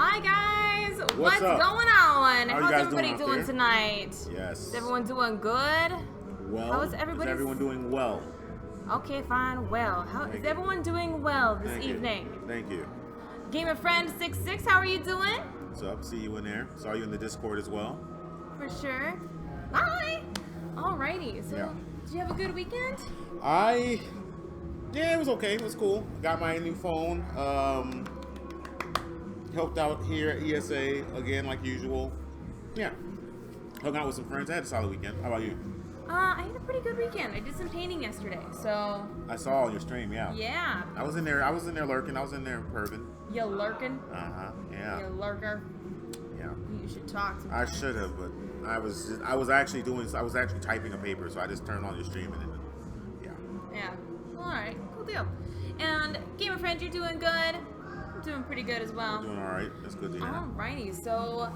Hi guys, what's up? going on? How are you How's guys everybody doing out doing there? tonight? Yes. Is everyone doing good? Well, How is everybody? everyone doing well? Okay, fine. Well, how Thank is you. everyone doing well this Thank evening? you. Thank you. Gamer Friend 66, how are you doing? What's up? See you in there. Saw you in the Discord as well. For sure. Hi. Alrighty. So, Yeah. did you have a good weekend? Yeah, it was okay. It was cool. Got my new phone. Helped out here at ESA again, like usual. Yeah. Hung out with some friends. I had a solid weekend. How about you? I had a pretty good weekend. I did some painting yesterday, so. I saw on your stream. Yeah. Yeah. I was in there lurking. I was in there perving. You lurking? Yeah. You lurker. Yeah. You should talk to me. I should have, but I was actually typing a paper, so I just turned on your stream and then, yeah. Yeah. Well, all right. Cool deal. And Gamer Friend, you're doing good. I'm doing pretty good as well. Doing all right. That's good to hear. Alrighty. So,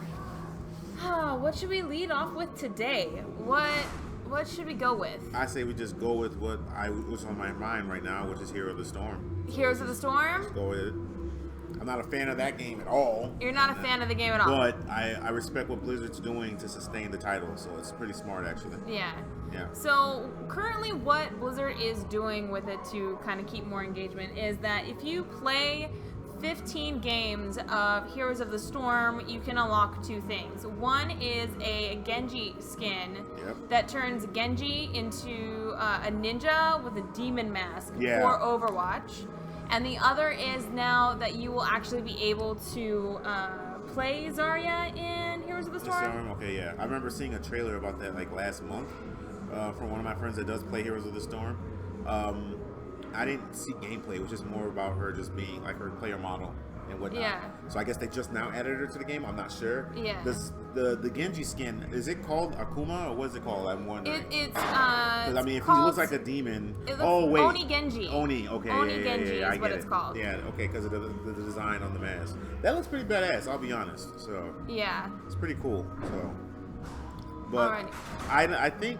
what should we lead off with today? What should we go with? I say we just go with what's on my mind right now, which is Hero of the Storm. Heroes of the Storm? Let's go with it. I'm not a fan of that game at all. You're not a fan of the game at all. But I respect what Blizzard's doing to sustain the title, so it's pretty smart actually. Yeah. Yeah. So currently what Blizzard is doing with it to kind of keep more engagement is that if you play 15 games of Heroes of the Storm, you can unlock two things. One is a Genji skin that turns Genji into a ninja with a demon mask for Overwatch. And the other is now that you will actually be able to play Zarya in Heroes of the Storm. Okay, yeah. I remember seeing a trailer about that like last month from one of my friends that does play Heroes of the Storm. I didn't see gameplay. It was just more about her just being like her player model and whatnot. Yeah. So I guess they just now added her to the game. I'm not sure. Yeah. The Genji skin, is it called Akuma or what is it called? I'm wondering. It's because I mean, if he looks like a demon. Oh wait. Oni Genji. Oni. Okay. Oni Genji yeah, is what it's called. Yeah. Okay. Because of the design on the mask. That looks pretty badass. I'll be honest. So. Yeah. It's pretty cool. So. But Alrighty. I think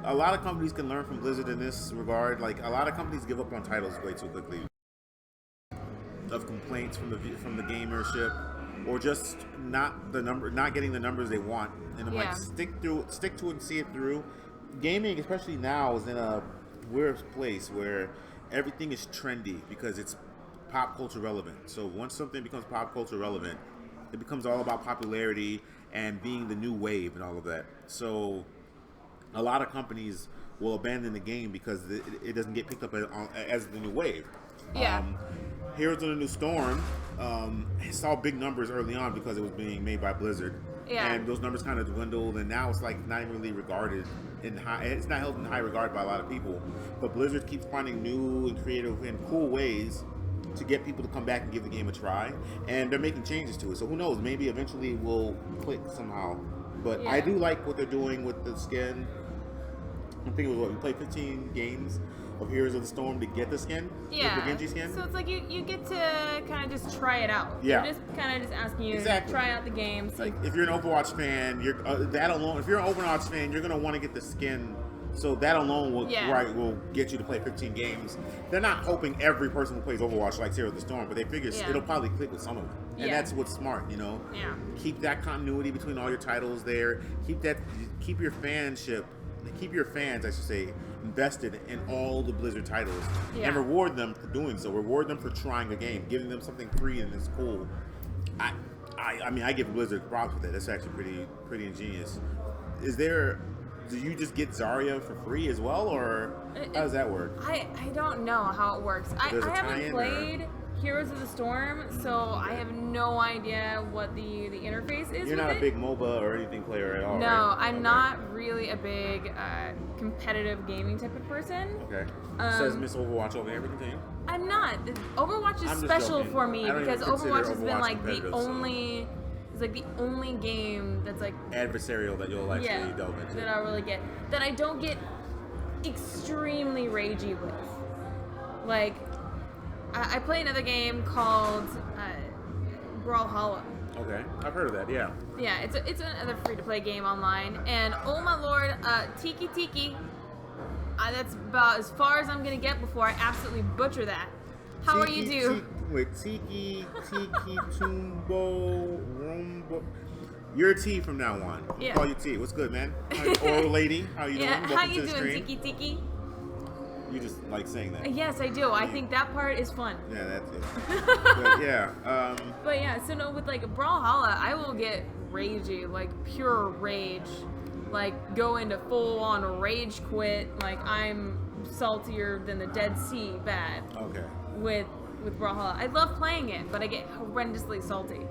a lot of companies can learn from Blizzard in this regard. Like a lot of companies give up on titles way too quickly. Of complaints from the gamership, or just not getting the numbers they want, and I'm like stick to it and see it through. Gaming, especially now, is in a weird place where everything is trendy because it's pop culture relevant. So once something becomes pop culture relevant, it becomes all about popularity and being the new wave and all of that. So a lot of companies will abandon the game because it doesn't get picked up as the new wave. Yeah. Heroes of the New Storm saw big numbers early on because it was being made by Blizzard. Yeah. And those numbers kind of dwindled, and now it's like not even really regarded in high. It's not held in high regard by a lot of people. But Blizzard keeps finding new and creative and cool ways to get people to come back and give the game a try, and they're making changes to it. So who knows? Maybe eventually we'll click somehow. But I do like what they're doing with the skin. I think it was we played 15 games of Heroes of the Storm to get the skin, the Genji skin. So it's like you get to kind of just try it out. Yeah. They're just kind of just asking you Exactly. to try out the game. So Like if you're an Overwatch fan, you're that alone. If you're an Overwatch fan, you're gonna want to get the skin. So that alone will get you to play 15 games. They're not hoping every person who plays Overwatch likes Heroes of the Storm, but they figure it'll probably click with some of them, and that's what's smart, you know. Yeah. Keep that continuity between all your titles there. Keep your fanship. Keep your fans, I should say, invested in all the Blizzard titles, and reward them for doing so. Reward them for trying a game, giving them something free and it's cool. I mean, I give Blizzard props with that. That's actually pretty ingenious. Do you just get Zarya for free as well, or how does that work? I don't know how it works. I haven't played Heroes of the Storm, so I have no idea what the interface is. You're not a big MOBA or anything player at all, No, right? I'm not really a big competitive gaming type of person. Okay. Says Miss Overwatch over everything to you? I'm not. Overwatch is special for me because Overwatch has been like the only. It's like the only game that's like adversarial that you'll actually delve into. That I really get. That I don't get extremely ragey with. Like, I play another game called Brawlhalla. Okay, I've heard of that. Yeah. Yeah, it's another free-to-play game online, and oh my lord, Tiki. That's about as far as I'm gonna get before I absolutely butcher that. How are you do? with Tiki, Tumbo, Rumbo. You're T from now on. We'll call you T. What's good, man? Oral lady, how you doing? Welcome how you to the doing, stream. Tiki? You just like saying that. Yes, I do. I think that part is fun. Yeah, that's it. But yeah, so no, with like Brawlhalla, I will get ragey, like pure rage, like go into full on rage quit. Like I'm saltier than the Dead Sea bad. Okay. With Brawlhalla, I love playing it, but I get horrendously salty.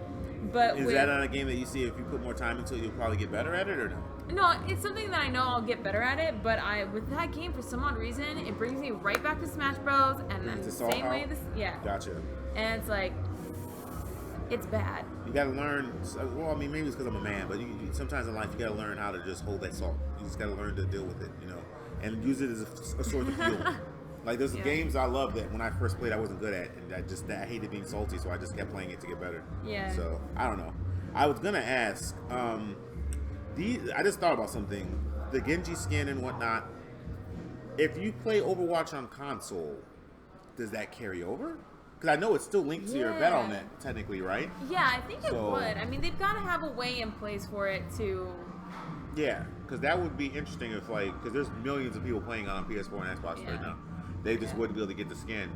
But is that not a game that you see if you put more time into it, you'll probably get better at it, or no? No, it's something that I know I'll get better at it, but with that game, for some odd reason, it brings me right back to Smash Bros. And then the same way Gotcha. And it's like, it's bad. You gotta learn, well, I mean, maybe it's because I'm a man, but sometimes in life you gotta learn how to just hold that salt. You just gotta learn to deal with it, and use it as a source of fuel. Like, there's games I love that when I first played I wasn't good at, and I hated being salty, so I just kept playing it to get better. Yeah. So, I don't know. I was gonna ask, I just thought about something. The Genji skin and whatnot, if you play Overwatch on console, does that carry over? Because I know it's still linked to your Battle.net, technically, right? Yeah, I think it would. I mean, they've got to have a way in place for it to... Yeah, because that would be interesting if, because there's millions of people playing on PS4 and Xbox right now. They just wouldn't be able to get the skin.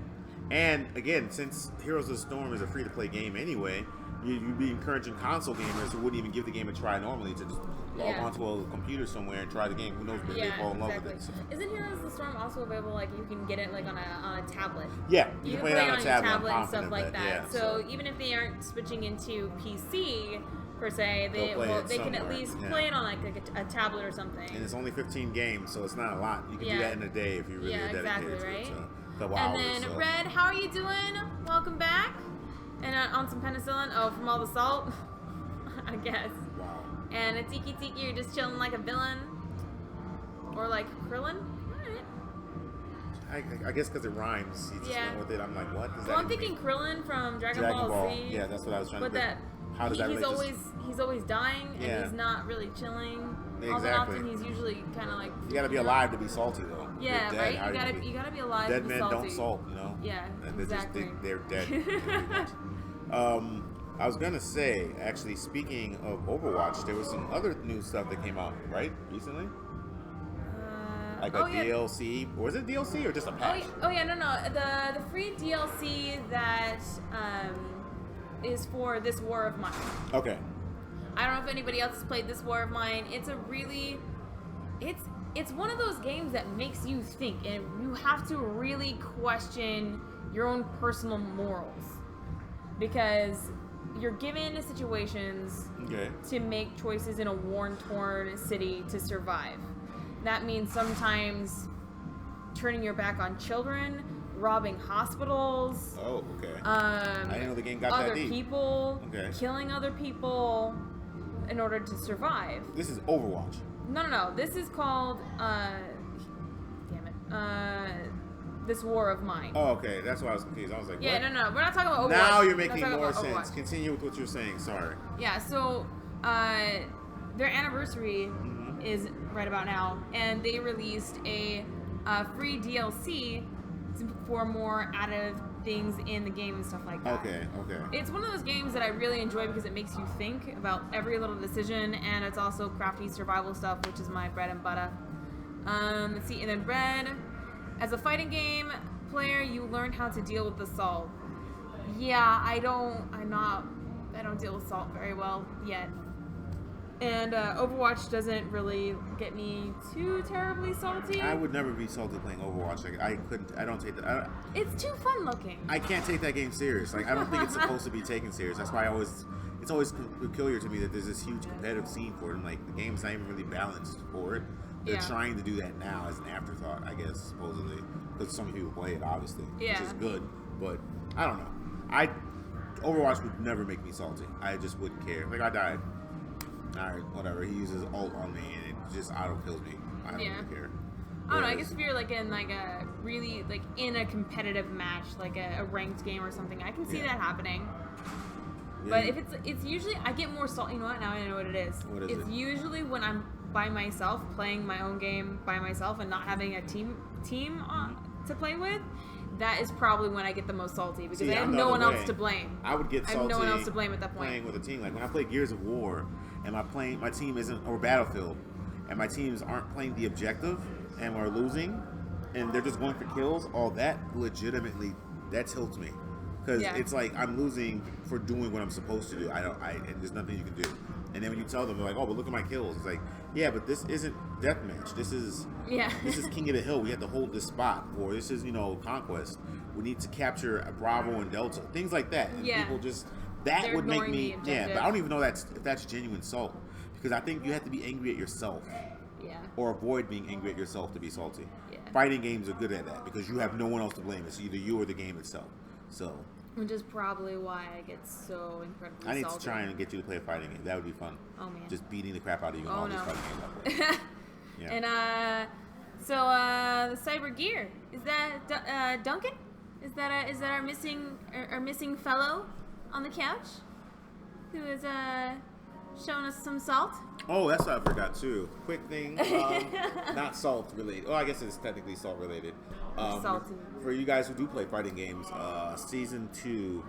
And, again, since Heroes of the Storm is a free-to-play game anyway, you'd be encouraging console gamers who wouldn't even give the game a try normally to just log onto a computer somewhere and try the game. Who knows, maybe they fall in love with it. So. Isn't Heroes of the Storm also available, like, you can get it, like, on a tablet? Yeah, you can play it on a tablet and stuff like that. Yeah, so even if they aren't switching into PC, per se, they can at least play it on, like a tablet or something. And it's only 15 games, so it's not a lot. You can do that in a day if you really are dedicated to it. So, a couple hours. And then, Red, how are you doing? Welcome back. And on some penicillin? Oh, from all the salt? I guess. Wow. And a Tiki, you're just chilling like a villain? Or like Krillin? Alright. I guess because it rhymes. He just went with it. I'm like, what? Well, I'm thinking Krillin from Dragon Ball Z. Yeah, that's what I was trying to think. How does he's always dying, and he's not really chilling. Exactly. Often he's usually kind of like... You gotta be alive to be salty, though. Yeah, right? You gotta be alive to be salty. Dead men don't salt, Yeah, exactly. They're dead. I was gonna say, actually, speaking of Overwatch, there was some other new stuff that came out, right, recently? Like a DLC, or was it DLC or just a patch? No. The free DLC that is for This War of Mine. Okay. I don't know if anybody else has played This War of Mine. It's a really, it's one of those games that makes you think, and you have to really question your own personal morals, because you're given situations to make choices in a war-torn city to survive. That means sometimes turning your back on children, robbing hospitals. Oh, okay. I didn't know the game got that deep. Other people, killing other people in order to survive. This is Overwatch. No. This is called, This War of Mine. Oh, okay. That's why I was confused. I was like, yeah, what? no. We're not talking about Overwatch. Now you're making more sense. Continue with what you're saying. Sorry. Yeah, so their anniversary is right about now, and they released a free DLC for more added things in the game and stuff like that. Okay. It's one of those games that I really enjoy because it makes you think about every little decision, and it's also crafty survival stuff, which is my bread and butter. Let's see, and then Red, as a fighting game player, you learn how to deal with the salt. Yeah, I don't deal with salt very well yet. And Overwatch doesn't really get me too terribly salty. I would never be salty playing Overwatch. Like, I don't take that. It's too fun looking. I can't take that game serious. Like, I don't think it's supposed to be taken serious. That's why it's always peculiar to me that there's this huge competitive scene for it, and like the game's not even really balanced for it. They're trying to do that now as an afterthought, I guess, supposedly, because some people play it, obviously, which is good. But I don't know. Overwatch would never make me salty. I just wouldn't care. Like, I died. Alright, whatever. He uses ult on me and it just auto kills me. I don't really care. I don't know. I guess if you're like in like a really like in a competitive match, like a ranked game or something, I can see that happening. Yeah. But if it's usually I get more salt. You know what? Now I know what it is. What is it? It's usually when I'm by myself playing my own game by myself and not having a team to play with. that is probably when I get the most salty because See, I have I'm the no one other else way. to blame. I would get I salty. have no one else to blame at that point. Playing with a team, like when I play Gears of War, and my team isn't, or Battlefield, and my teams aren't playing the objective, and we're losing, and they're just going for kills. All that legitimately, that tilts me, because it's like I'm losing for doing what I'm supposed to do. And there's nothing you can do. And then when you tell them, they're like, "Oh, but look at my kills." It's like, yeah, but this isn't deathmatch. This is King of the Hill. We have to hold this spot, or this is conquest. We need to capture a Bravo and Delta, things like that. And people just They're would make me the but I don't even know if that's genuine salt, because I think you have to be angry at yourself, or avoid being angry at yourself to be salty. Fighting games are good at that because you have no one else to blame. It's either you or the game itself. So. Which is probably why I get so incredibly salty. I need to try and get you to play a fighting game. That would be fun. Oh, man. Just beating the crap out of you in all these fighting games. Yeah. And so the Syber gear, is that Duncan? Is that our missing fellow on the couch who is showing us some salt? Oh, that's what I forgot too. Quick thing, not salt related. Oh, I guess it's technically salt related. Salty. For you guys who do play fighting games, season 2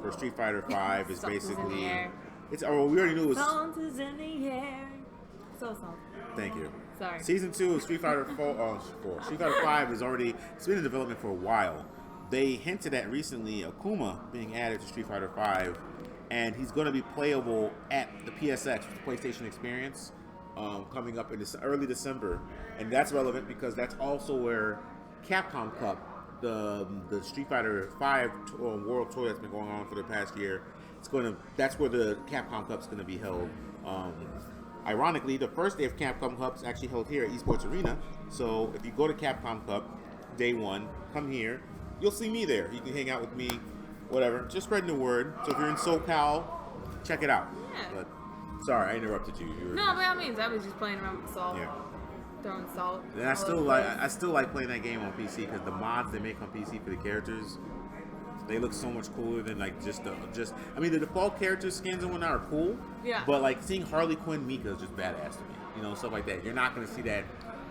for Street Fighter 5 is Salt is in the basically air. it's. Oh, we already knew it was. Salt is in the air. So salty. Thank you. Sorry. Season 2 of Street Fighter 4, Street Fighter 5 is already, it's been in development for a while. They hinted at recently Akuma being added to Street Fighter 5, and he's going to be playable at the PSX, the PlayStation Experience, coming up in early December. And that's relevant because that's also where Capcom Cup, the Street Fighter 5 World Tour that's been going on for the past year, that's where the Capcom Cup's going to be held. Ironically, the first day of Capcom Cup is actually held here at Esports Arena. So if you go to Capcom Cup, day 1, come here. You'll see me there. You can hang out with me, whatever. Just spreading the word. So if you're in SoCal, check it out. Yeah. But, sorry, I interrupted you. No, by all means, I was just playing around with salt. Yeah. Throwing salt. And I still like playing that game on PC because the mods they make on PC for the characters, they look so much cooler than like I mean the default character skins and whatnot are cool. Yeah. But like seeing Harley Quinn Mika is just badass to me. Stuff like that. You're not gonna see that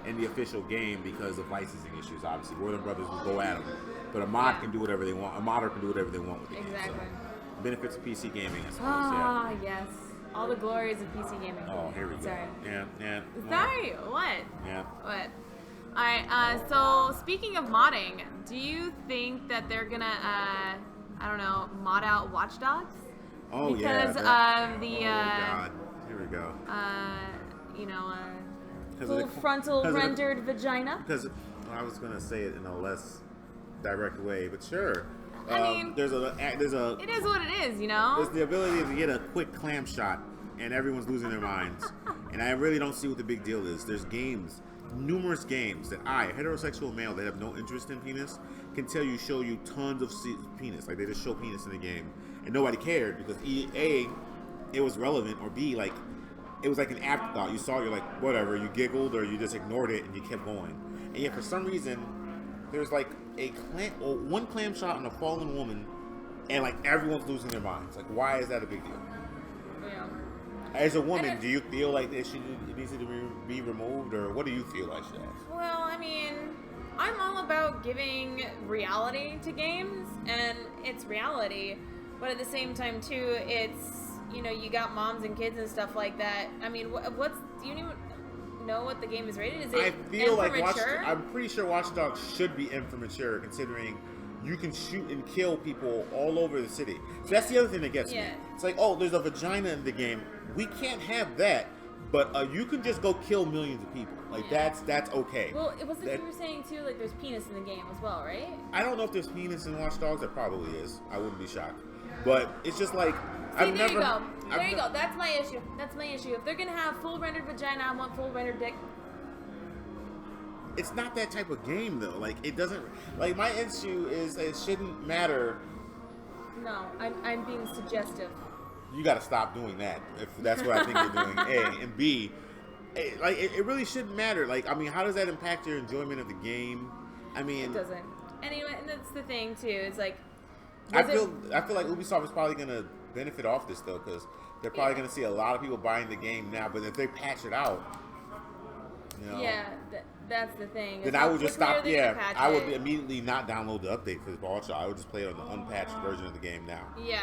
in the official game because of licensing issues. Obviously, Warner Brothers will go at them, but a mod can do whatever they want. A modder can do whatever they want with the game. Exactly. So, benefits of PC gaming, I suppose. Yes. All the glories of PC gaming. Oh, here we go. Sorry. Yeah. Sorry. What? Yeah. What? Alright, so speaking of modding, do you think that they're gonna, mod out Watch Dogs? Oh, because yeah. of the, oh, God. Here we go. full frontal rendered vagina? Because I was going to say it in a less direct way, but sure. I mean, there's a. it is what it is, There's the ability to get a quick clam shot, and everyone's losing their minds. And I really don't see what the big deal is. There's numerous games that a heterosexual male that have no interest in penis, can show you tons of penis. Like they just show penis in the game, and nobody cared because A, it was relevant, or B, like it was like an afterthought. You saw, you're like, whatever. You giggled or you just ignored it and you kept going. And yet for some reason, there's like one clam shot on a fallen woman, and like everyone's losing their minds. Like, why is that a big deal? Yeah. As a woman, do you feel like it needs to be removed, or what do you feel I should ask? Well, I mean, I'm all about giving reality to games, and it's reality, but at the same time, too, it's, you got moms and kids and stuff like that. I mean, do you even know what the game is rated? Is it I feel like mature? I'm pretty sure Watch Dogs should be M for mature, considering you can shoot and kill people all over the city. So that's the other thing that gets me. It's like, oh, there's a vagina in the game. We can't have that, but you can just go kill millions of people. Like that's okay. Well, it wasn't you were saying too, like there's penis in the game as well, right? I don't know if there's penis in Watch Dogs. There probably is. I wouldn't be shocked. But it's just like There you go. That's my issue. If they're gonna have full rendered vagina, I want full rendered dick. It's not that type of game though. Like it doesn't. Like my issue is it shouldn't matter. No, I'm being suggestive. You got to stop doing that if that's what I think you're doing. A and B, like it really shouldn't matter. Like I mean, how does that impact your enjoyment of the game? I mean, it doesn't. Anyway, and that's the thing too. It's like I feel like Ubisoft is probably gonna benefit off this though, because they're probably gonna see a lot of people buying the game now. But if they patch it out, You know? Yeah, that's the thing. Then It's I how would just quickly are stop. they gonna Yeah, patch I would it? immediately not download the update for the ball shot. I would just play it on the unpatched version of the game now. Yeah.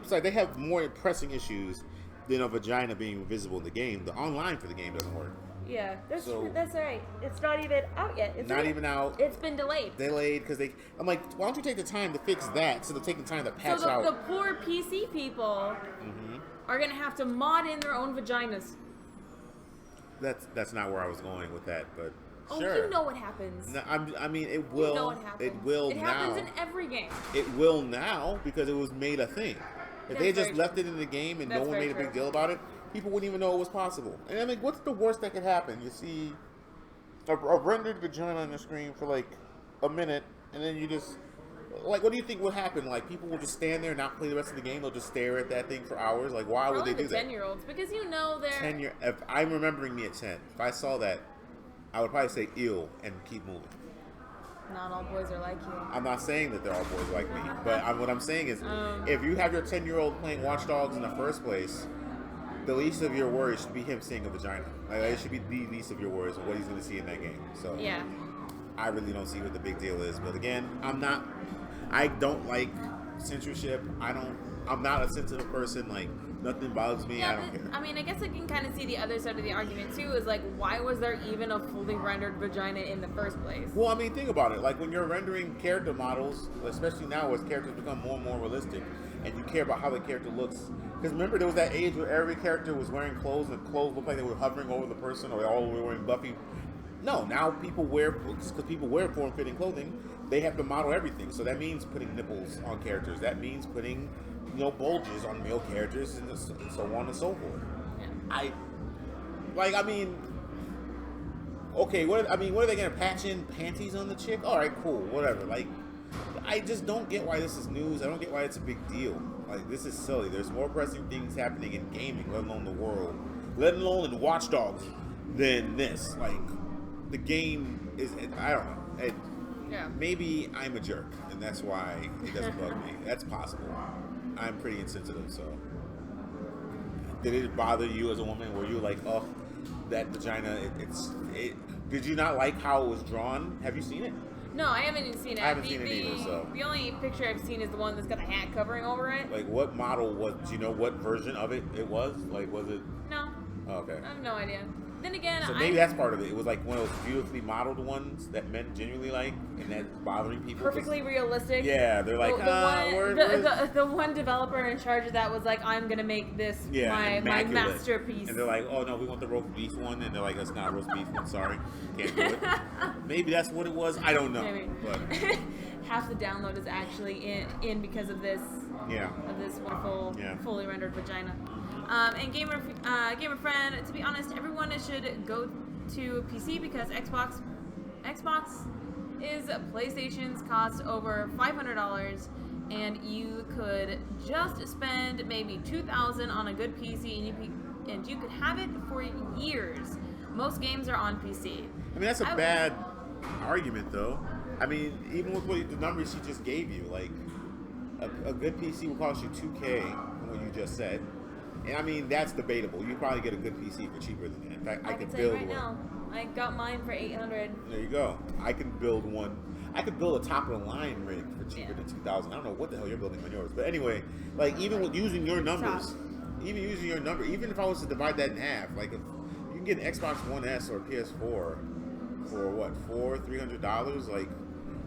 It's like they have more pressing issues than a vagina being visible in the game. The online for the game doesn't work. Yeah, that's So- true. That's right. It's not even out yet. It's Not even out. It's been delayed. Delayed because they. I'm like, why don't you take the time to fix that instead of taking the time to patch So out? the poor PC people are gonna have to mod in their own vaginas. That's not where I was going with that, but Oh, sure. you know what happens. No, I mean, it will. You know what happens. It will It now. happens in every game. It will now because it was made a thing. If That's they just very left it in the game and no That's one very made a big true. deal about it, people wouldn't even know it was possible. And I mean, what's the worst that could happen? You see a rendered vagina on the screen for like a minute, and then you just like, what do you think would happen? Like, people will just stand there and not play the rest of the game. They'll just stare at that thing for hours. Like, why would Probably they do the that? 10-year-olds, because you know they're 10 year. If I'm remembering me at 10, if I saw that, I would probably say ew and keep moving. not all boys are like you. I'm not saying that they're all boys like me, but what I'm saying is, if you have your 10-year-old playing Watch Dogs in the first place, the least of your worries should be him seeing a vagina. Like, it should be the least of your worries of what he's going to see in that game. So Yeah. I really don't see what the big deal is. But again, I don't like censorship. I'm not a sensitive person. Like, nothing bothers me. I don't care. I mean, I guess I can kind of see the other side of the argument too. Is like, why was there even a fully rendered vagina in the first place? Well, I mean, think about it. Like, when you're rendering character models, especially now as characters become more and more realistic, and you care about how the character looks. Because remember, there was that age where every character was wearing clothes, and clothes looked like they were hovering over the person, or they all were wearing Buffy. No, now people wear, because people wear form-fitting clothing, they have to model everything. So that means putting nipples on characters. That means putting, bulges on male characters, and so on and so forth. Yeah. Okay, what are they going to patch in panties on the chick? All right, cool, whatever. Like, I just don't get why this is news. I don't get why it's a big deal. Like, this is silly. There's more pressing things happening in gaming, let alone the world, let alone in Watch Dogs, than this. Like, the game is, I don't know. Yeah. Maybe I'm a jerk, and that's why it doesn't bug me. That's possible. I'm pretty insensitive, so. Did it bother you as a woman? Were you like, oh, that vagina, did you not like how it was drawn? Have you seen it? No, I haven't even seen it. I haven't seen it either, so. The only picture I've seen is the one that's got the hat covering over it. Like, what model do you know what version of it was? Like, was it? No. Oh, okay. I have no idea. Then again, So maybe that's part of it. It was like one of those beautifully modeled ones that men genuinely like, and that's bothering people. perfectly realistic. Yeah, they're like, the one developer in charge of that was like, I'm gonna make this my masterpiece. And they're like, oh no, we want the roast beef one, and they're like, that's not a roast beef one. Sorry, can't do it. Maybe that's what it was. I don't know. Maybe. But half the download is actually in because of this. Yeah. Of this wonderful, fully rendered vagina. And gamer friend, to be honest, everyone should go to PC because Xbox is PlayStation's cost over $500, and you could just spend maybe $2,000 on a good PC, and you could have it for years. Most games are on PC. I mean, that's a bad argument, though. I mean, even with the numbers she just gave you, like a good PC will cost you $2K, from what you just said. And I mean, that's debatable. You probably get a good PC for cheaper than that. In fact, I could tell you build right one. now, I got mine for $800. There you go. I can build one. I could build a top of the line rig for cheaper than $2,000. I don't know what the hell you're building on yours, but anyway, like even with using your numbers, even if I was to divide that in half, like if you can get an Xbox One S or PS4 for what, $300? Like,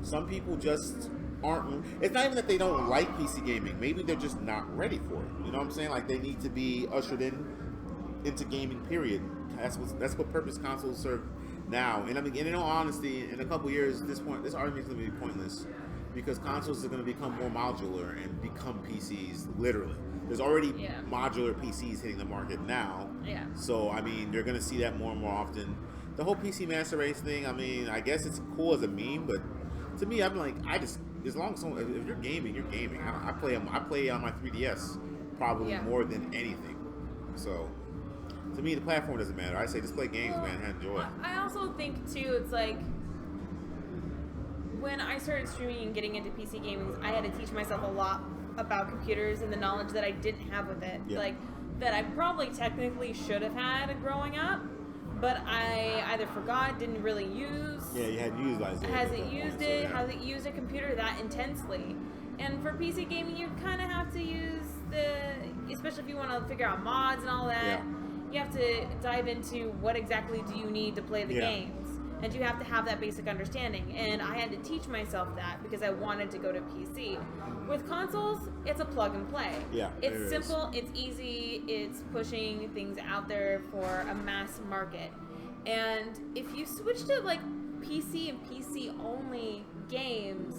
some people just aren't. It's not even that they don't like PC gaming. Maybe they're just not ready for it. You know what I'm saying? Like, they need to be ushered into gaming. Period. That's what purpose consoles serve now. And I mean, in all honesty, in a couple years, this argument's gonna be pointless because consoles are gonna become more modular and become PCs. Literally, there's already modular PCs hitting the market now. Yeah. So I mean, you're gonna see that more and more often. The whole PC master race thing. I mean, I guess it's cool as a meme, but to me, I'm like, as long as if you're gaming, you're gaming. I play on my 3DS probably more than anything. So to me, the platform doesn't matter. I say just play games, man, and enjoy. I also think too, it's like when I started streaming and getting into PC gaming, I had to teach myself a lot about computers and the knowledge that I didn't have with it, like that I probably technically should have had growing up. but I either forgot, didn't really use. Yeah, you hadn't used Isaiah. Hasn't used a computer that intensely. And for PC gaming, you kind of have to use especially if you want to figure out mods and all that. Yeah. You have to dive into what exactly do you need to play the games. And you have to have that basic understanding. And I had to teach myself that because I wanted to go to PC. With consoles, it's a plug and play. Yeah, it's simple, it's easy, it's pushing things out there for a mass market. And if you switch to like PC and PC only games,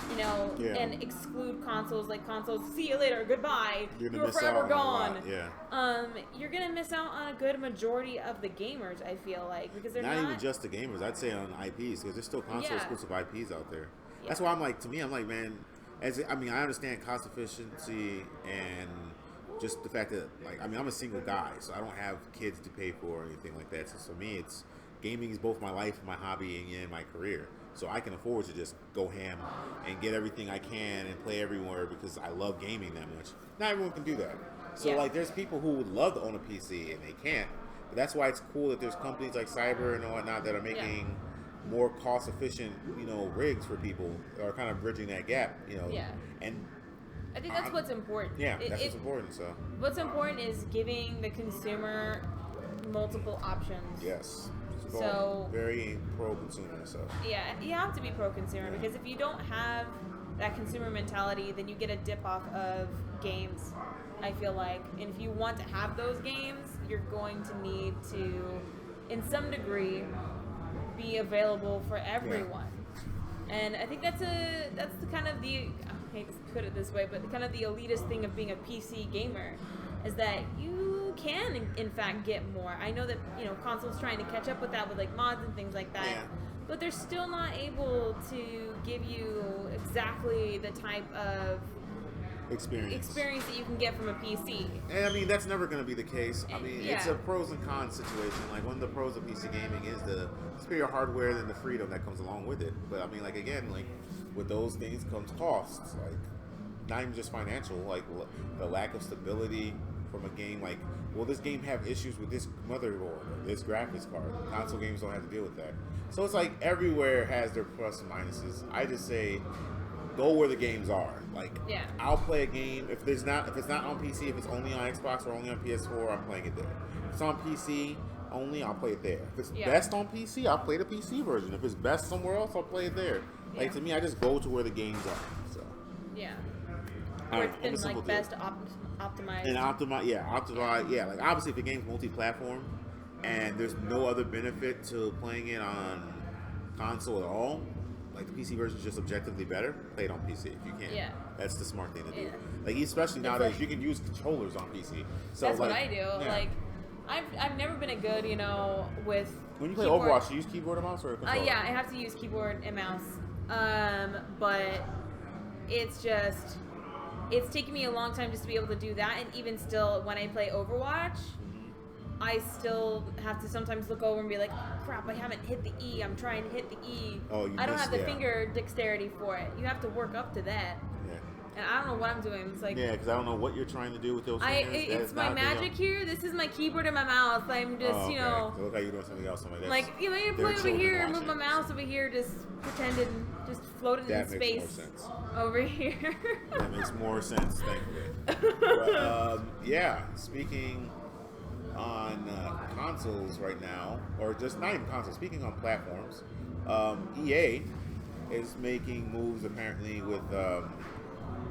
and exclude consoles, like consoles, see you later, goodbye, you're forever gone. You're gonna miss out on a good majority of the gamers, I feel like, because they're not even just the gamers. I'd say on IPs, because there's still console exclusive IPs out there. That's why I'm like, man, I understand cost efficiency and just the fact that, like, I'm a single guy, so I don't have kids to pay for or anything like that. So for me, it's gaming is both my life, my hobby, and my career. So I can afford to just go ham and get everything I can and play everywhere because I love gaming that much. Not everyone can do that. So like, there's people who would love to own a PC and they can't. But that's why it's cool that there's companies like Syber and whatnot that are making more cost efficient, rigs for people, or kind of bridging that gap, And I think that's what's important. Yeah, that's what's important. So what's important is giving the consumer multiple options. Yes. So very pro-consumer. So yeah, you have to be pro-consumer because if you don't have that consumer mentality, then you get a dip off of games, I feel like. And if you want to have those games, you're going to need to, in some degree, be available for everyone. And I think that's the kind of the, I hate to put it this way, but kind of the elitist thing of being a PC gamer is that you can in fact get more. I know that consoles trying to catch up with that with like mods and things like that, but they're still not able to give you exactly the type of experience that you can get from a PC. And I mean, that's never going to be the case. I mean, it's a pros and cons situation. Like, one of the pros of PC gaming is the superior hardware and the freedom that comes along with it. But I mean, like, again, like, with those things comes costs. Like, not even just financial, like the lack of stability from a game. Like, will this game have issues with this motherboard or this graphics card? Console games don't have to deal with that. So it's like everywhere has their plus and minuses. I just say go where the games are. Like, I'll play a game if it's not on PC, if it's only on Xbox or only on PS4, I'm playing it there. If it's on PC only, I'll play it there. If it's best on PC, I'll play the PC version. If it's best somewhere else, I'll play it there. Like, to me, I just go to where the games are. So where it's been like best optimized. And optimize. Yeah, like, obviously if the game's multi-platform and there's no other benefit to playing it on console at all, like the PC version is just objectively better, play it on PC if you can. That's the smart thing to do. Like, especially nowadays, you can use controllers on PC. So that's what I do. Like, I've never been a good, with when you play Overwatch, you use keyboard and mouse or a controller? I have to use keyboard and mouse. But it's taken me a long time just to be able to do that, and even still, when I play Overwatch, I still have to sometimes look over and be like, crap, I haven't hit the E. I'm trying to hit the E. I don't have the finger dexterity for it. You have to work up to that. Yeah. And I don't know what I'm doing. It's like, because I don't know what you're trying to do with those fingers. It's my magic here. This is my keyboard and my mouse. I'm just, So it look like you're doing something else. Like, I need to play over here, move my mouse over here, just pretend and just float it in space. That makes more sense. Over here. That makes more sense, thankfully. But, speaking on consoles right now, or just not even consoles, speaking on platforms, EA is making moves apparently with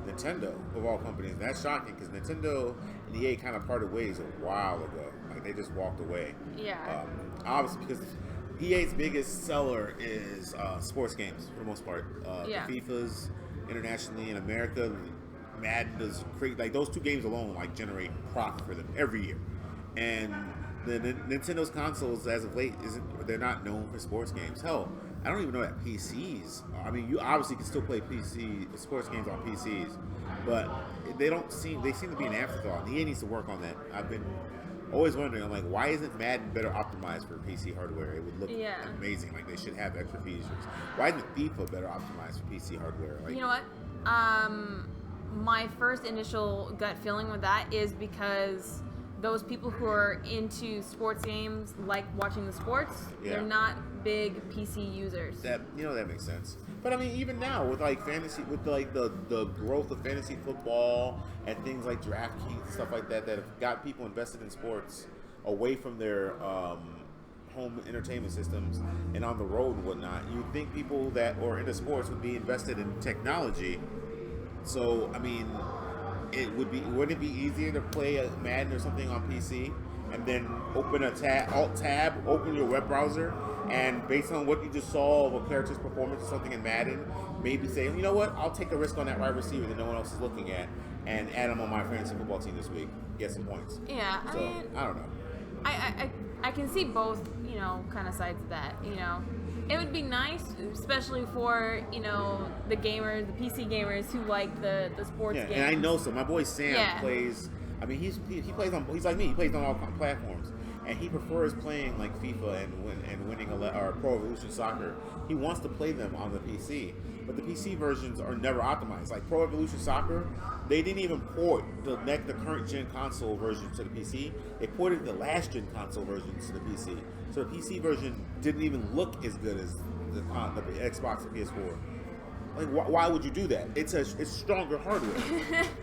Nintendo, of all companies. And that's shocking because Nintendo and EA kind of parted ways a while ago. Like, they just walked away. Obviously, because EA's biggest seller is sports games for the most part. The FIFAs internationally in America, Madden does create, like, those two games alone like generate profit for them every year. And the Nintendo's consoles, as of late, they're not known for sports games. Hell, I don't even know that PCs. I mean, you obviously can still play sports games on PCs, but they seem to be an afterthought. EA needs to work on that. I've been always wondering, I'm like, why isn't Madden better optimized for PC hardware? It would look amazing. Like, they should have extra features. Why isn't FIFA better optimized for PC hardware? Like, you know what? My first initial gut feeling with that is because those people who are into sports games, like watching the sports, they're not big PC users. That that makes sense. But I mean, even now with like fantasy, with like the growth of fantasy football and things like DraftKings and stuff like that, that have got people invested in sports away from their home entertainment systems and on the road and whatnot. You'd think people that are into sports would be invested in technology. So I mean, wouldn't it be easier to play a Madden or something on PC and then open a alt tab, open your web browser, and based on what you just saw of a character's performance or something in Madden, maybe say, you know what, I'll take a risk on that wide receiver that no one else is looking at and add him on my fantasy football team this week, get some points. Yeah, so, I mean, I don't know. I can see both, kind of sides of that, It would be nice, especially for, the gamers, the PC gamers who like the sports games. And I know so. My boy Sam plays, I mean, he plays on, he's like me, he plays on all platforms. And he prefers playing like FIFA and winning or Pro Evolution Soccer. He wants to play them on the PC. But the PC versions are never optimized. Like Pro Evolution Soccer, they didn't even port the current gen console version to the PC. They ported the last gen console versions to the PC. So the PC version didn't even look as good as the Xbox and PS4. Like, why would you do that? It's stronger hardware.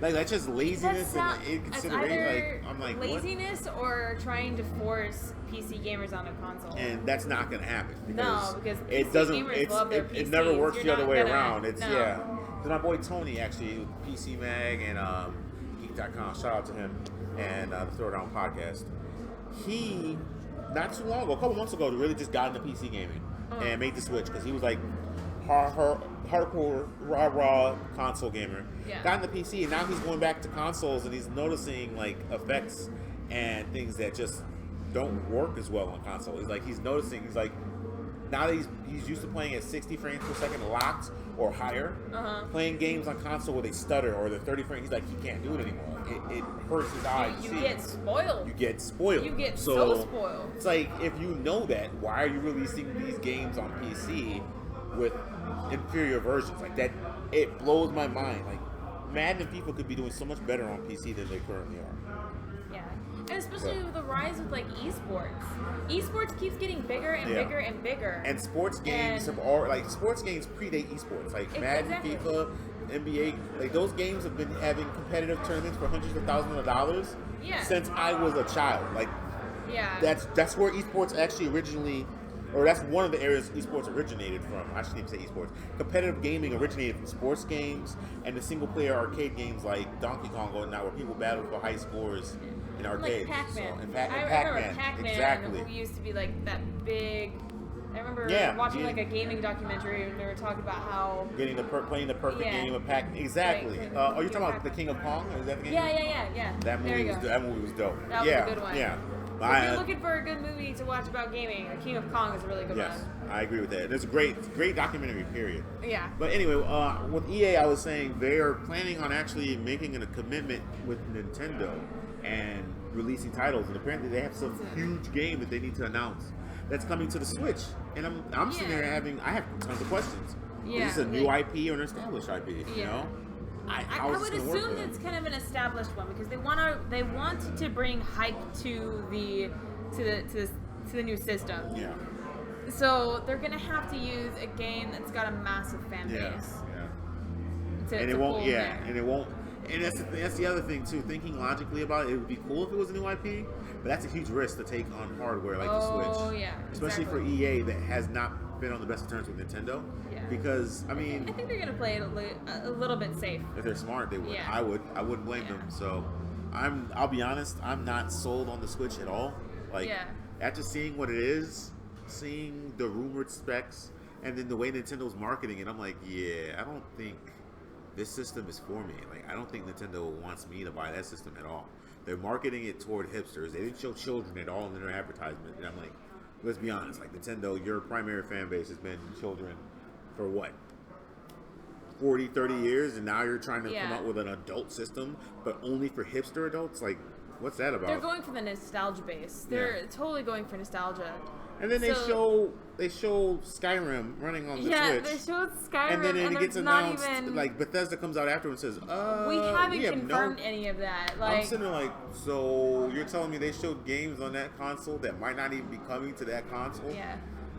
Like, that's just laziness and inconsideration. Like, I'm like, laziness what? Or trying to force PC gamers on a console. And that's not going to happen. Because it doesn't. It never works the other way around. Because my boy Tony actually, PC Mag and Geek.com, shout out to him and the Throwdown podcast. He not too long ago, a couple months ago, really just got into PC gaming and made the switch because he was like hardcore raw console gamer. Yeah. Got into PC and now he's going back to consoles and he's noticing like effects and things that just don't work as well on console. He's noticing. He's like, now that he's used to playing at 60 frames per second locked or higher, playing games on console where they stutter or they're 30 frames, he's like, he can't do it anymore. It hurts his eyes. You get spoiled. You get spoiled. You get so spoiled. It's like, if you know that, why are you releasing these games on PC with inferior versions? Like that, it blows my mind. Like Madden and FIFA could be doing so much better on PC than they currently are. Yeah, and especially with the rise of like esports. Esports keeps getting bigger and bigger and bigger. And sports games sports games predate esports. Like Madden, FIFA, NBA, like those games have been having competitive tournaments for hundreds of thousands of dollars since I was a child. Like, that's where esports actually originally, or that's one of the areas esports originated from. I shouldn't even say esports. Competitive gaming originated from sports games and the single-player arcade games like Donkey Kong going now, where people battle for high scores in arcades. Like Pac-Man. So, I remember Pac-Man. Exactly. Who used to be like that big. I remember watching like a gaming documentary and they were talking about how playing the perfect game of Pac. Exactly. Are you talking about the King of Kong? Is that the game? Yeah. That movie was dope. That was a good one. Yeah. If you're looking for a good movie to watch about gaming, The King of Kong is a really good one. Yes, I agree with that. It's a great documentary, period. Yeah. But anyway, with EA, I was saying they're planning on actually making a commitment with Nintendo and releasing titles. And apparently they have some huge game that they need to announce that's coming to the Switch. And I'm sitting there I have tons of questions. Yeah. Is this a new IP or an established IP? You know? I would assume it's kind of an established one because they want to bring hype to the new system. Yeah. So they're gonna have to use a game that's got a massive fan base. And it won't. And it won't. And that's the other thing too. Thinking logically about it, it would be cool if it was a new IP, but that's a huge risk to take on hardware like the Switch. Oh yeah. Especially for EA that has not been on the best of terms with Nintendo. Yeah. Because I mean, I think they're gonna play it a little bit safe. If they're smart, they would. Yeah. I wouldn't blame them. So I'll be honest, I'm not sold on the Switch at all. Like after seeing what it is, seeing the rumored specs, and then the way Nintendo's marketing it, I'm like, I don't think this system is for me. Like, I don't think Nintendo wants me to buy that system at all. They're marketing it toward hipsters. They didn't show children at all in their advertisement. And I'm like, let's be honest. Like, Nintendo, your primary fan base has been children for what? 40, 30 years? And now you're trying to come up with an adult system, but only for hipster adults? Like, What's that about? They're going for the nostalgia base. They're totally going for nostalgia. And then they show Skyrim running on the Switch. Yeah, they showed Skyrim, and then it gets announced. Even, like Bethesda comes out after and says, we haven't confirmed any of that." Like, I'm sitting there like, so you're telling me they showed games on that console that might not even be coming to that console? Yeah.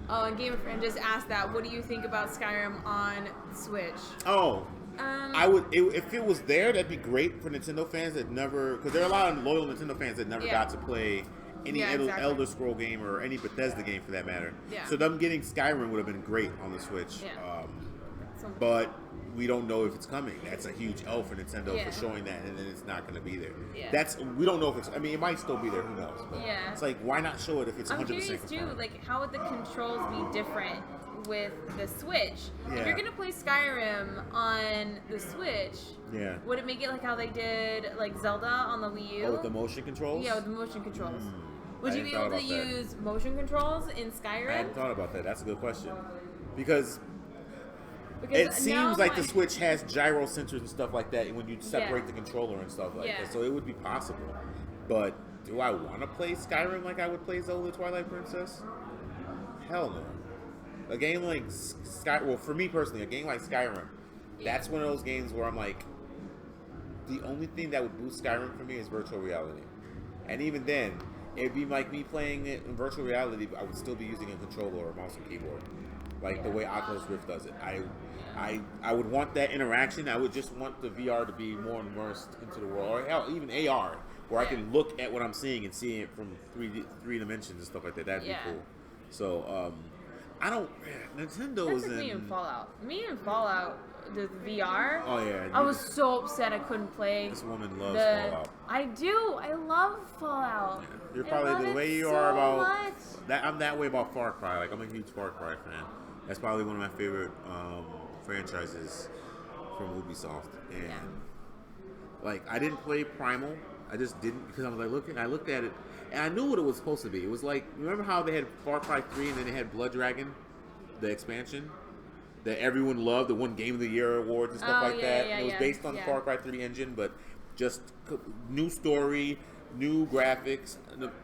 Oh, and Game of Friend just asked that. What do you think about Skyrim on Switch? Oh. I would if it was there. That'd be great for Nintendo fans that never, because there are a lot of loyal Nintendo fans that never got to play any Elder Scroll game or any Bethesda game for that matter. Yeah. So them getting Skyrim would have been great on the Switch. Yeah. But we don't know if it's coming. That's a huge L for Nintendo for showing that, and then it's not going to be there. Yeah. We don't know if it's. I mean, it might still be there. Who knows? But it's like, why not show it if it's 100% confirmed? I'm curious too. Like, how would the controls be different with the Switch? Yeah. If you're gonna play Skyrim on the Switch, would it make it like how they did like Zelda on the Wii U? Oh, with the motion controls? Yeah, with the motion controls. Would you be able to use motion controls in Skyrim? I hadn't thought about that. That's a good question. Because it seems like the Switch has gyro sensors and stuff like that when you separate the controller and stuff like that. So it would be possible. But do I want to play Skyrim like I would play Zelda Twilight Princess? Hell no. A game like for me personally, a game like Skyrim, that's one of those games where I'm like, the only thing that would boost Skyrim for me is virtual reality. And even then, it'd be like me playing it in virtual reality, but I would still be using a controller or a mouse and keyboard. Like the way Oculus Rift does it. I would want that interaction. I would just want the VR to be more immersed into the world. Or hell, even AR, where I can look at what I'm seeing and seeing it from three dimensions and stuff like that. That'd be cool. So, Nintendo is in... Me and Fallout. The VR. Oh, yeah. I was so upset I couldn't play. This woman loves Fallout. I do. I love Fallout. Yeah. You're probably the way you are about... I'm that way about Far Cry. Like, I'm a huge Far Cry fan. That's probably one of my favorite franchises from Ubisoft. And, like, I didn't play Primal. I just didn't, because I was like, I looked at it, and I knew what it was supposed to be. It was like, remember how they had Far Cry 3 and then they had Blood Dragon, the expansion? That everyone loved, the won Game of the Year awards and stuff like that. It was based on the Far Cry 3 engine, but just new story, new graphics,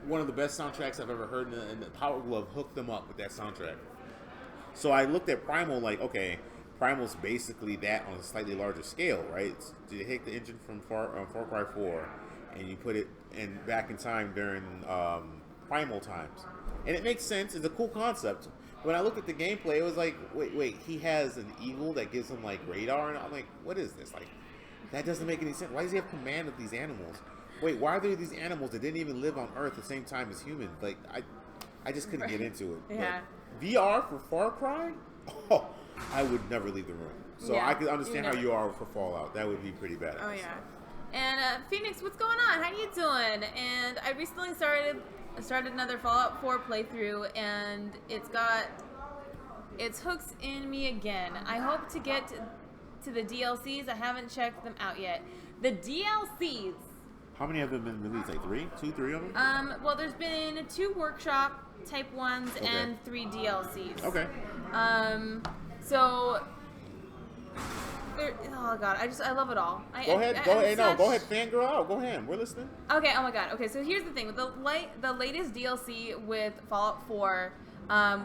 one of the best soundtracks I've ever heard, and the Power Glove hooked them up with that soundtrack. So I looked at Primal like, okay, Primal's basically that on a slightly larger scale, right? Did you take the engine from Far Cry 4 and you put it back in time during Primal times? And it makes sense. It's a cool concept. When I looked at the gameplay, it was like, wait, he has an eagle that gives him like radar, and I'm like, what is this? Like, that doesn't make any sense. Why does he have command of these animals? Wait, why are there these animals that didn't even live on Earth at the same time as humans? Like, I just couldn't get into it. Yeah. But VR for Far Cry? Oh, I would never leave the room. So I could understand how you are for Fallout. That would be pretty badass. Oh yeah. And Phoenix, what's going on? How you doing? And I recently started another Fallout 4 playthrough, and it's hooks in me again. I hope to get to the DLCs. I haven't checked them out yet. The DLCs. How many have them been released? Like 3 of them? Well, there's been 2 workshop type ones and 3 DLCs. Okay. So. Oh god, I love it all. Go ahead, fangirl out. Go ahead, we're listening. Okay, oh my god. Okay, so here's the thing with the latest DLC with Fallout 4,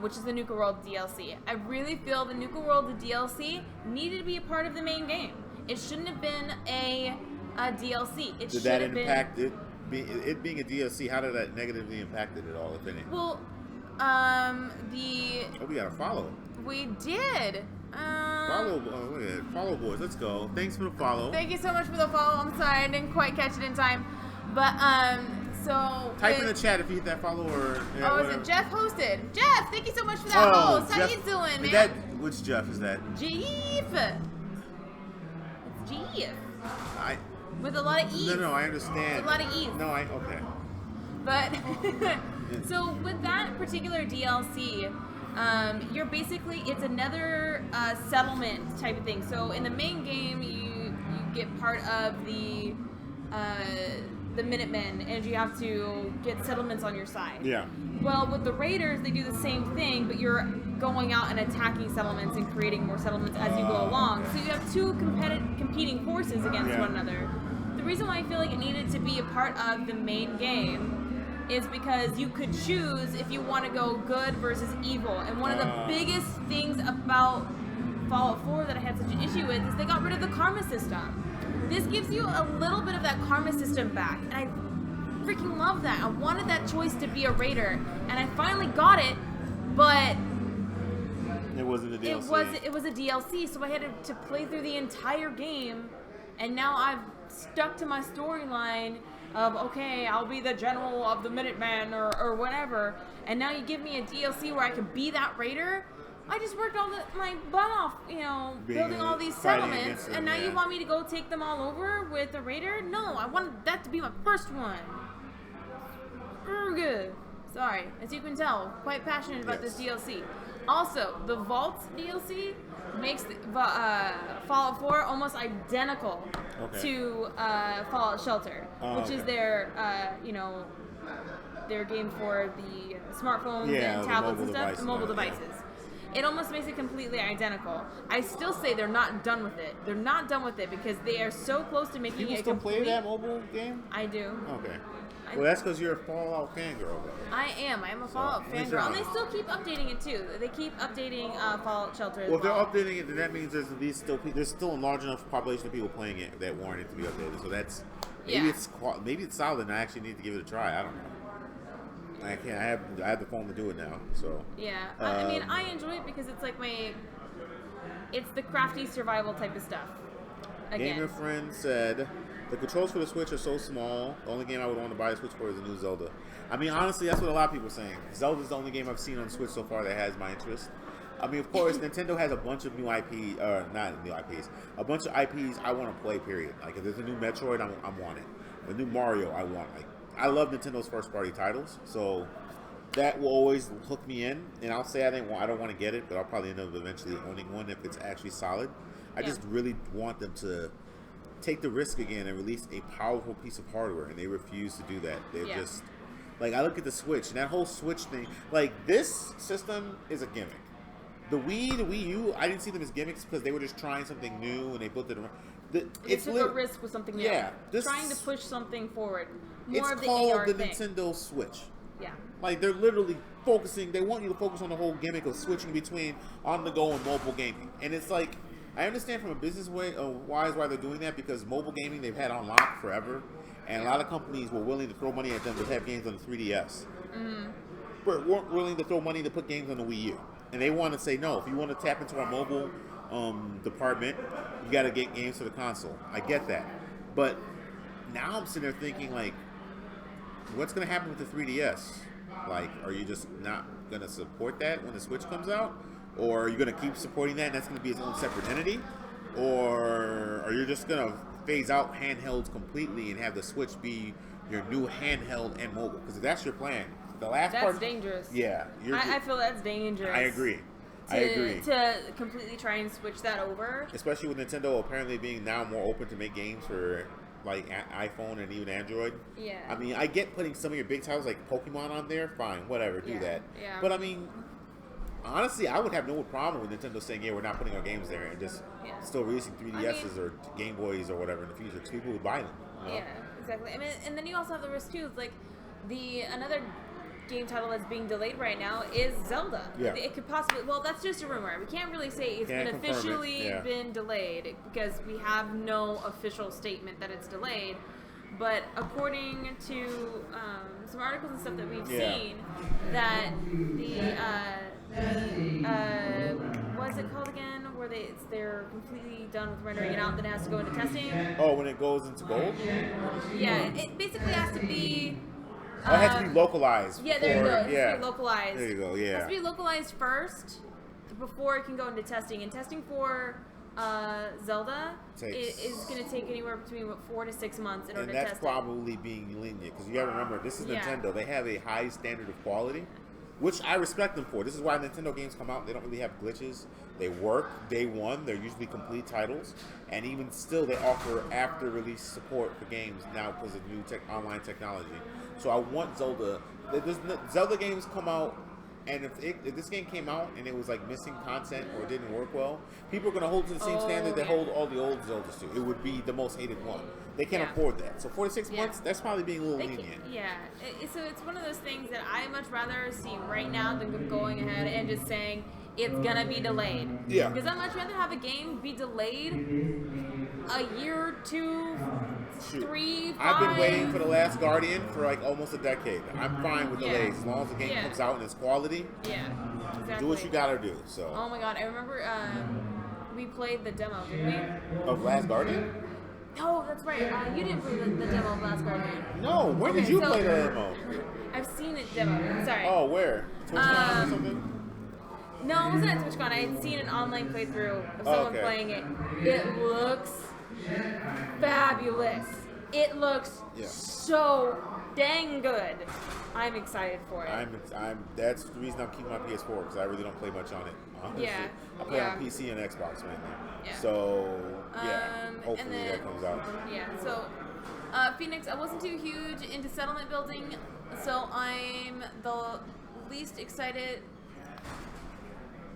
which is the Nuka World DLC. I really feel the Nuka World DLC needed to be a part of the main game. It shouldn't have been a DLC. Did that impact it being a DLC? How did that negatively impact it at all, if any? Well, we got to follow. We did. Follow boys, let's go. Thanks for the follow. Thank you so much for the follow. I'm sorry I didn't quite catch it in time, but so type in the chat if you hit that follow or is it Jeff hosted? Jeff, thank you so much for that host. How you doing, man? Which Jeff is that? Jeff. It's Jeff. With a lot of E's. No, I understand. With a lot of E's. No, okay. But so with that particular DLC. You're basically, it's another settlement type of thing. So in the main game, you get part of the Minutemen, and you have to get settlements on your side. Yeah. Well, with the Raiders, they do the same thing, but you're going out and attacking settlements and creating more settlements as you go along. So you have 2 competing forces against one another. the reason why I feel like it needed to be a part of the main game is because you could choose if you want to go good versus evil. And one of the biggest things about Fallout 4 that I had such an issue with is they got rid of the karma system. This gives you a little bit of that karma system back, and I freaking love that. I wanted that choice to be a raider, and I finally got it, but it wasn't a DLC. It was a DLC, so I had to play through the entire game, and now I've stuck to my storyline of, okay, I'll be the general of the Minutemen or whatever, and now you give me a DLC where I can be that raider. I just worked my butt off, building all these settlements, and now you want me to go take them all over with a raider? No, I wanted that to be my first one. Good. Sorry, as you can tell, quite passionate about this DLC. Also, the Vault DLC makes Fallout 4 almost identical to Fallout Shelter, which is their, their game for the smartphones and tablets and stuff, the mobile devices. It almost makes it completely identical. I still say they're not done with it. They're not done with it because they are so close to making it complete. You still play that mobile game? I do. Okay. Well, that's because you're a Fallout fangirl. I am. I am a Fallout fangirl. And they still keep updating it, too. They keep updating Fallout Shelter as well. Well, if they're updating it, then that means there's still a large enough population of people playing it that warrant it to be updated. So that's... Maybe it's solid and I actually need to give it a try. I don't know. I can't. I have the phone to do it now. So yeah, I mean, I enjoy it because it's like it's the crafty survival type of stuff. Again. Gamer friend said the controls for the Switch are so small. The only game I would want to buy a Switch for is a new Zelda. I mean, honestly, that's what a lot of people are saying. Zelda's the only game I've seen on Switch so far that has my interest. I mean, of course, Nintendo has a bunch of new IP, not new IPs, a bunch of IPs I want to play. Period. Like if there's a new Metroid, I want it. A new Mario, I want. Like. I love Nintendo's first-party titles, so that will always hook me in. And I'll say I don't want to get it, but I'll probably end up eventually owning one if it's actually solid. I just really want them to take the risk again and release a powerful piece of hardware, and they refuse to do that. They're just like, I look at the Switch and that whole Switch thing. Like, this system is a gimmick. The Wii, the Wii U, I didn't see them as gimmicks because they were just trying something new and they built it around. They took a risk with something new. Yeah, trying to push something forward. More of the AR thing. It's called the Nintendo Switch. Yeah. Like, they're literally focusing, they want you to focus on the whole gimmick of switching between on-the-go and mobile gaming. And it's like, I understand from a business wise why they're doing that, because mobile gaming they've had on lock forever. And a lot of companies were willing to throw money at them to have games on the 3DS. But weren't willing to throw money to put games on the Wii U. And they want to say, no, if you want to tap into our mobile department, you got to get games for the console. I get that. But now I'm sitting there thinking, like, what's going to happen with the 3DS? Like, are you just not going to support that when the Switch comes out? Or are you going to keep supporting that and that's going to be its own separate entity? Or are you just going to phase out handhelds completely and have the Switch be your new handheld and mobile? Because if that's your plan, the last part... That's dangerous. Yeah. I feel that's dangerous. I agree. I agree. To completely try and switch that over. Especially with Nintendo apparently being now more open to make games for... like iPhone and even Android. Yeah. I mean, I get putting some of your big titles like Pokemon on there. Fine, whatever, do that. Yeah. But I mean, honestly, I would have no problem with Nintendo saying, "Yeah, we're not putting our games there," and just still releasing 3DSs or Game Boys or whatever in the future, because people would buy them. You know? Yeah, exactly. I mean, and then you also have the risk too. It's like another game title that's being delayed right now is Zelda. Yeah. It could possibly, well, that's just a rumor. We can't really say it's been officially been delayed because we have no official statement that it's delayed. But according to some articles and stuff that we've seen, that what's it called again? Where they're completely done with rendering it out, then it has to go into testing. Oh, when it goes into gold? Yeah, it basically has to be. It has to be localized. Yeah, there you go. It has to be localized. There you go, yeah. It has to be localized first before it can go into testing. And testing for Zelda is going to take anywhere between 4 to 6 months in order to test it. And that's probably being lenient, because you got to remember, this is Nintendo. They have a high standard of quality, which I respect them for. This is why Nintendo games come out. They don't really have glitches. They work day one. They're usually complete titles. And even still, they offer after-release support for games now because of new online technology. So I want Zelda. Zelda games come out And if this game came out and it was like missing content or didn't work well, people are going to hold to the same standard they hold all the old Zeldas to. It would be the most hated one. They can't afford that. So 46 months, that's probably being a little lenient. So it's one of those things that I much rather see right now than going ahead and just saying it's gonna be delayed. Yeah. Because I'd much rather have a game be delayed a year, 2, 3, 5. I've been waiting for The Last Guardian for like almost a decade. I'm fine with delays as long as the game comes out and it's quality. Yeah, exactly. Do what you gotta do. So. Oh my god, I remember we played the demo, didn't we? Of Last Guardian? No, that's right. You didn't play the demo of Last Guardian. No, when did you play the demo? I've seen it demo. Sorry. Oh, where? TwitchCon or something? No, it wasn't at TwitchCon. I had seen an online playthrough of someone playing it. It looks fabulous. It looks so dang good. I'm excited for it. That's the reason I'm keeping my PS4 because I really don't play much on it. Honestly. Yeah. I play on PC and Xbox mainly. Yeah. So hopefully that comes out. Yeah. So Phoenix, I wasn't too huge into settlement building, so I'm the least excited.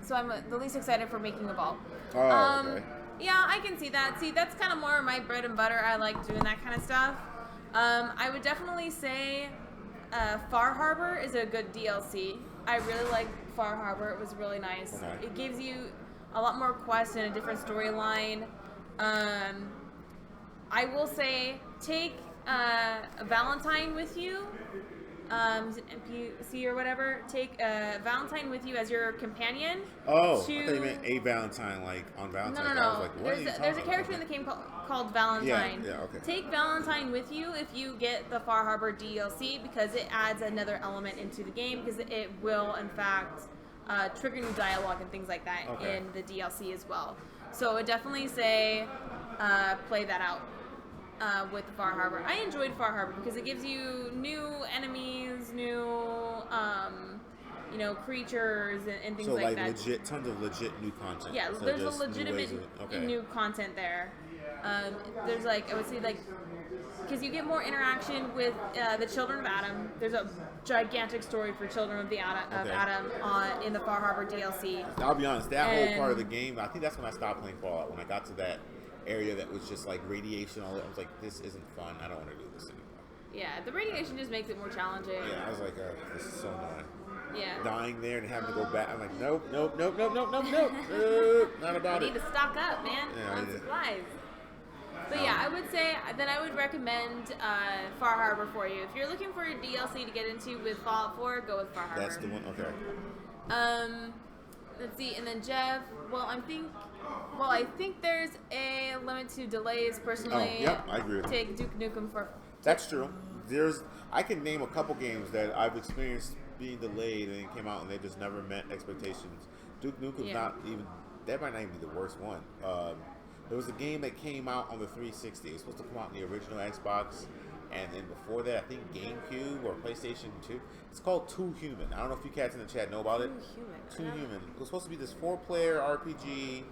So I'm the least excited for making a ball. Oh, okay. Yeah, I can see that. See, that's kind of more my bread and butter. I like doing that kind of stuff. I would definitely say Far Harbor is a good DLC. I really like Far Harbor. It was really nice. Okay. It gives you a lot more quests and a different storyline. I will say take Valentine with you. NPC or whatever, take Valentine with you as your companion. Oh, I thought you meant a Valentine, like on Valentine's. No. I was like, what There's a character in the game called Valentine. Yeah, okay. Take Valentine with you if you get the Far Harbor DLC because it adds another element into the game because it will, in fact, trigger new dialogue and things like that in the DLC as well. So I would definitely say play that out. With Far Harbor. I enjoyed Far Harbor because it gives you new enemies, new, creatures and things like that. So like tons of legit new content. Yeah, so there's a legitimate new content there. There's I would say because you get more interaction with the Children of Adam. There's a gigantic story for Children of Adam in the Far Harbor DLC. I'll be honest, that whole part of the game, I think that's when I stopped playing Fallout. When I got to that area that was just like radiation, all that, I was like, this isn't fun. I don't want to do this anymore. Yeah, the radiation just makes it more challenging. Yeah, I was like, this is so annoying. Yeah. Dying there and having to go back. I'm like, nope, not about it. You need to stock up, man, on supplies. But yeah, I would say that I would recommend Far Harbor for you. If you're looking for a DLC to get into with Fallout 4, go with Far Harbor. That's the one, okay. Let's see, and then Jeff, I think there's a limit to delays personally. Oh, yep, I agree with Take Duke Nukem for... That's true. I can name a couple games that I've experienced being delayed and it came out and they just never met expectations. Duke Nukem's not even... That might not even be the worst one. There was a game that came out on the 360. It was supposed to come out in the original Xbox. And then before that, I think GameCube or PlayStation 2. It's called Too Human. I don't know if you cats in the chat know about it. Too Human. It was supposed to be this 4-player RPG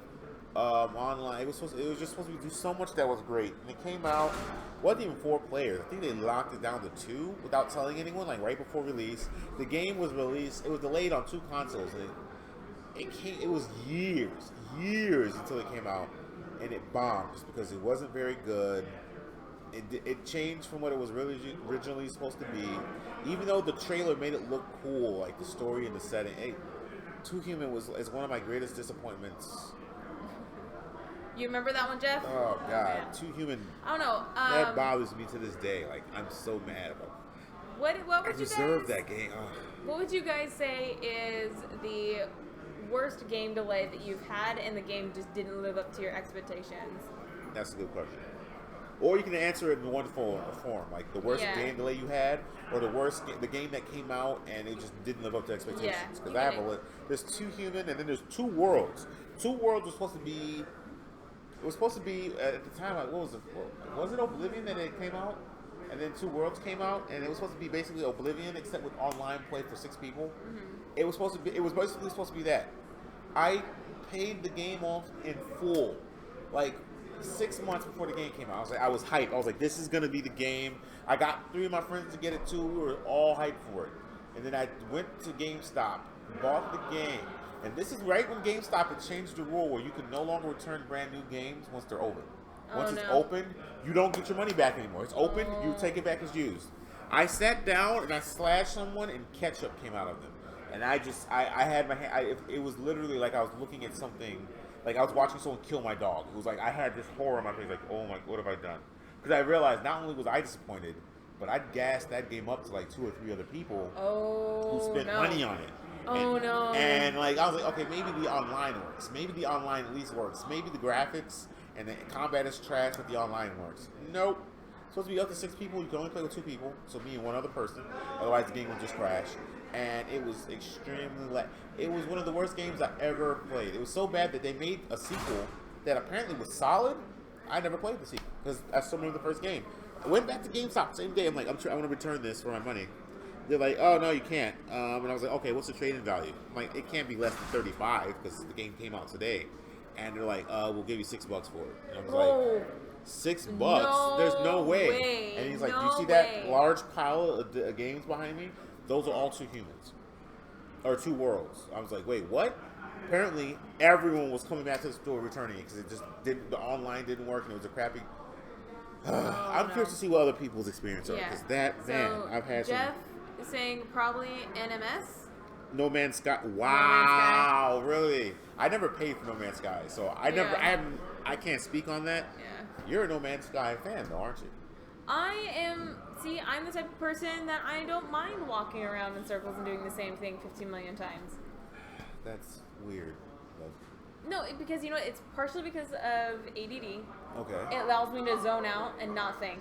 online. It was just supposed to do so much that was great. And it came out, wasn't even 4 players. I think they locked it down to 2 without telling anyone, like right before release. The game was released. It was delayed on 2 consoles. And it was years until it came out. And it bombed just because it wasn't very good. It changed from what it was really originally supposed to be. Even though the trailer made it look cool, like the story and the setting. Too Human is one of my greatest disappointments. You remember that one, Jeff? Oh God, Too Human. I don't know. That bothers me to this day. Like I'm so mad about it. What would you deserve guys? That game. Oh. What would you guys say is the worst game delay that you've had, and the game just didn't live up to your expectations? That's a good question. Or you can answer it in one form, like the worst game delay you had, or the game that came out and it just didn't live up to expectations. Because I have there's Too Human, and then there's Two Worlds. Two Worlds was supposed to be. It was supposed to be at the time. Like, what was it? Was it Oblivion that it came out? And then Two Worlds came out, and it was supposed to be basically Oblivion, except with online play for 6 people. Mm-hmm. It was basically supposed to be that. I paid the game off in full, like 6 months before the game came out. I was hyped. I was like, this is gonna be the game. I got 3 of my friends to get it too. We were all hyped for it. And then I went to GameStop, bought the game. And this is right when GameStop had changed the rule where you can no longer return brand new games once they're open. Once it's open, you don't get your money back anymore. It's open, you take it back as used. I sat down and I slashed someone and ketchup came out of them. And I had my hand, it was literally like I was looking at something, like I was watching someone kill my dog. It was like I had this horror on my face, like, oh my, what have I done? Because I realized not only was I disappointed, but I'd gassed that game up to like 2 or 3 other people who spent money on it. And like I was like, okay, maybe the online works. Maybe the online at least works. Maybe the graphics and the combat is trash, but the online works. Nope. It's supposed to be up to 6 people. You can only play with 2 people, so me and one other person. Otherwise, the game will just crash. And it was extremely it was one of the worst games I ever played. It was so bad that they made a sequel that apparently was solid. I never played the sequel because I still remember the first game. I went back to GameStop same day. I'm like, I want to return this for my money. They're like, oh no, you can't. And I was like, okay, what's the trade-in value? I'm like, it can't be less than $35 because the game came out today. And they're like, we'll give you $6 for it. And I was like, $6? No There's no way. way. And he's like, No do you see that large pile of games behind me? Those are all 2 humans. Or 2 worlds. I was like, wait, what? Apparently, everyone was coming back to the store returning it because it just didn't, the online didn't work and it was a crappy. I'm curious to see what other people's experience are because I've had Jeff is saying probably NMS. No Man's Sky. Wow, really? I never paid for No Man's Sky, so I can't speak on that. Yeah. You're a No Man's Sky fan, though, aren't you? I'm the type of person that I don't mind walking around in circles and doing the same thing 15 million times. That's weird. No, because it's partially because of ADD. Okay. It allows me to zone out and not think.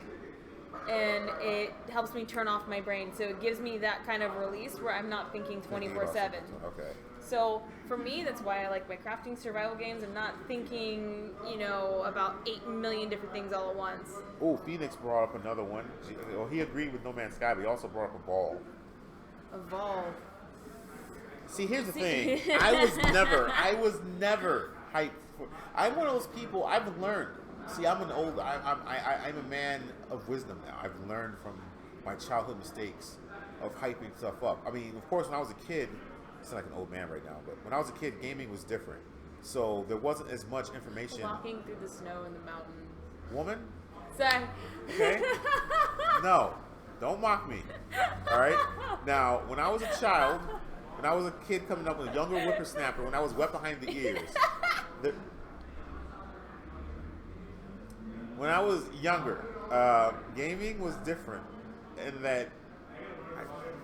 And it helps me turn off my brain. So it gives me that kind of release where I'm not thinking 24/7. Okay. So for me, that's why I like my crafting survival games. I'm not thinking, about 8 million different things all at once. Oh, Phoenix brought up another one. Well, he agreed with No Man's Sky, but he also brought up Evolve. Evolve. See, here's the thing. I was never hyped for. I'm one of those people. I've learned. See, I'm a man of wisdom now. I've learned from my childhood mistakes of hyping stuff up. I mean, of course, when I was a kid, I sound like an old man right now, but when I was a kid, gaming was different. So there wasn't as much information. Walking through the snow in the mountain. Woman? Sorry. Okay. No, don't mock me. All right. Now, when I was a child. When I was a kid coming up with a younger whippersnapper, when I was wet behind the ears. When I was younger, gaming was different. In that,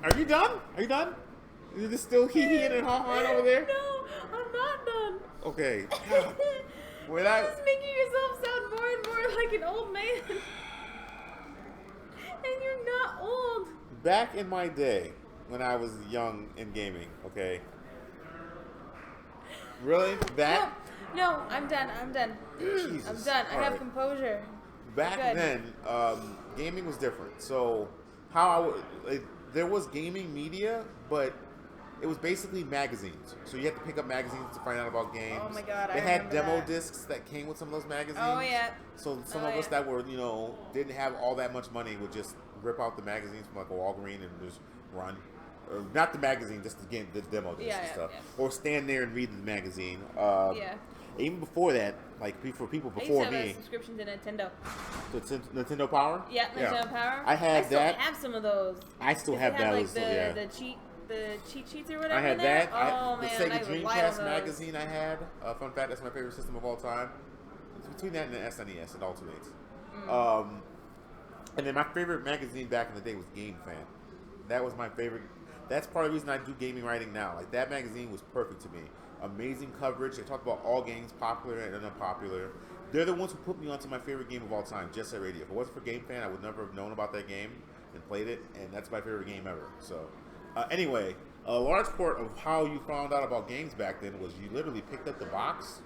are you done? Are you done? Is it still hee-heeing and ha-haing over there? No, I'm not done. Okay. You're just making yourself sound more and more like an old man. And you're not old. Back in my day, when I was young in gaming, okay? Really? That? No, I'm done. Jesus. I'm done. I have composure. Back then, gaming was different. So, there was gaming media, but it was basically magazines. So you had to pick up magazines to find out about games. Oh my god, They had demo discs that came with some of those magazines. Oh yeah. So some of us that were, didn't have all that much money would just rip out the magazines from like a Walgreens and just run. Or not the magazine, just the demo disc and stuff. Yeah. Or stand there and read the magazine. Even before that, like for people before I used to have me. a subscription to Nintendo. To Nintendo Power? Yeah, Nintendo Power. I still have some of those. I still have those. The cheat sheets or whatever. I had that. The Sega Dreamcast magazine I had. Fun fact, that's my favorite system of all time. It's between that and the SNES, it alternates. And then my favorite magazine back in the day was Game Fan. That was my favorite. That's part of the reason I do gaming writing now. Like, that magazine was perfect to me. Amazing coverage. They talk about all games, popular and unpopular. They're the ones who put me onto my favorite game of all time, Jet Set Radio. If it wasn't for Game Fan, I would never have known about that game and played it, and that's my favorite game ever. So, anyway, a large part of how you found out about games back then was you literally picked up the box,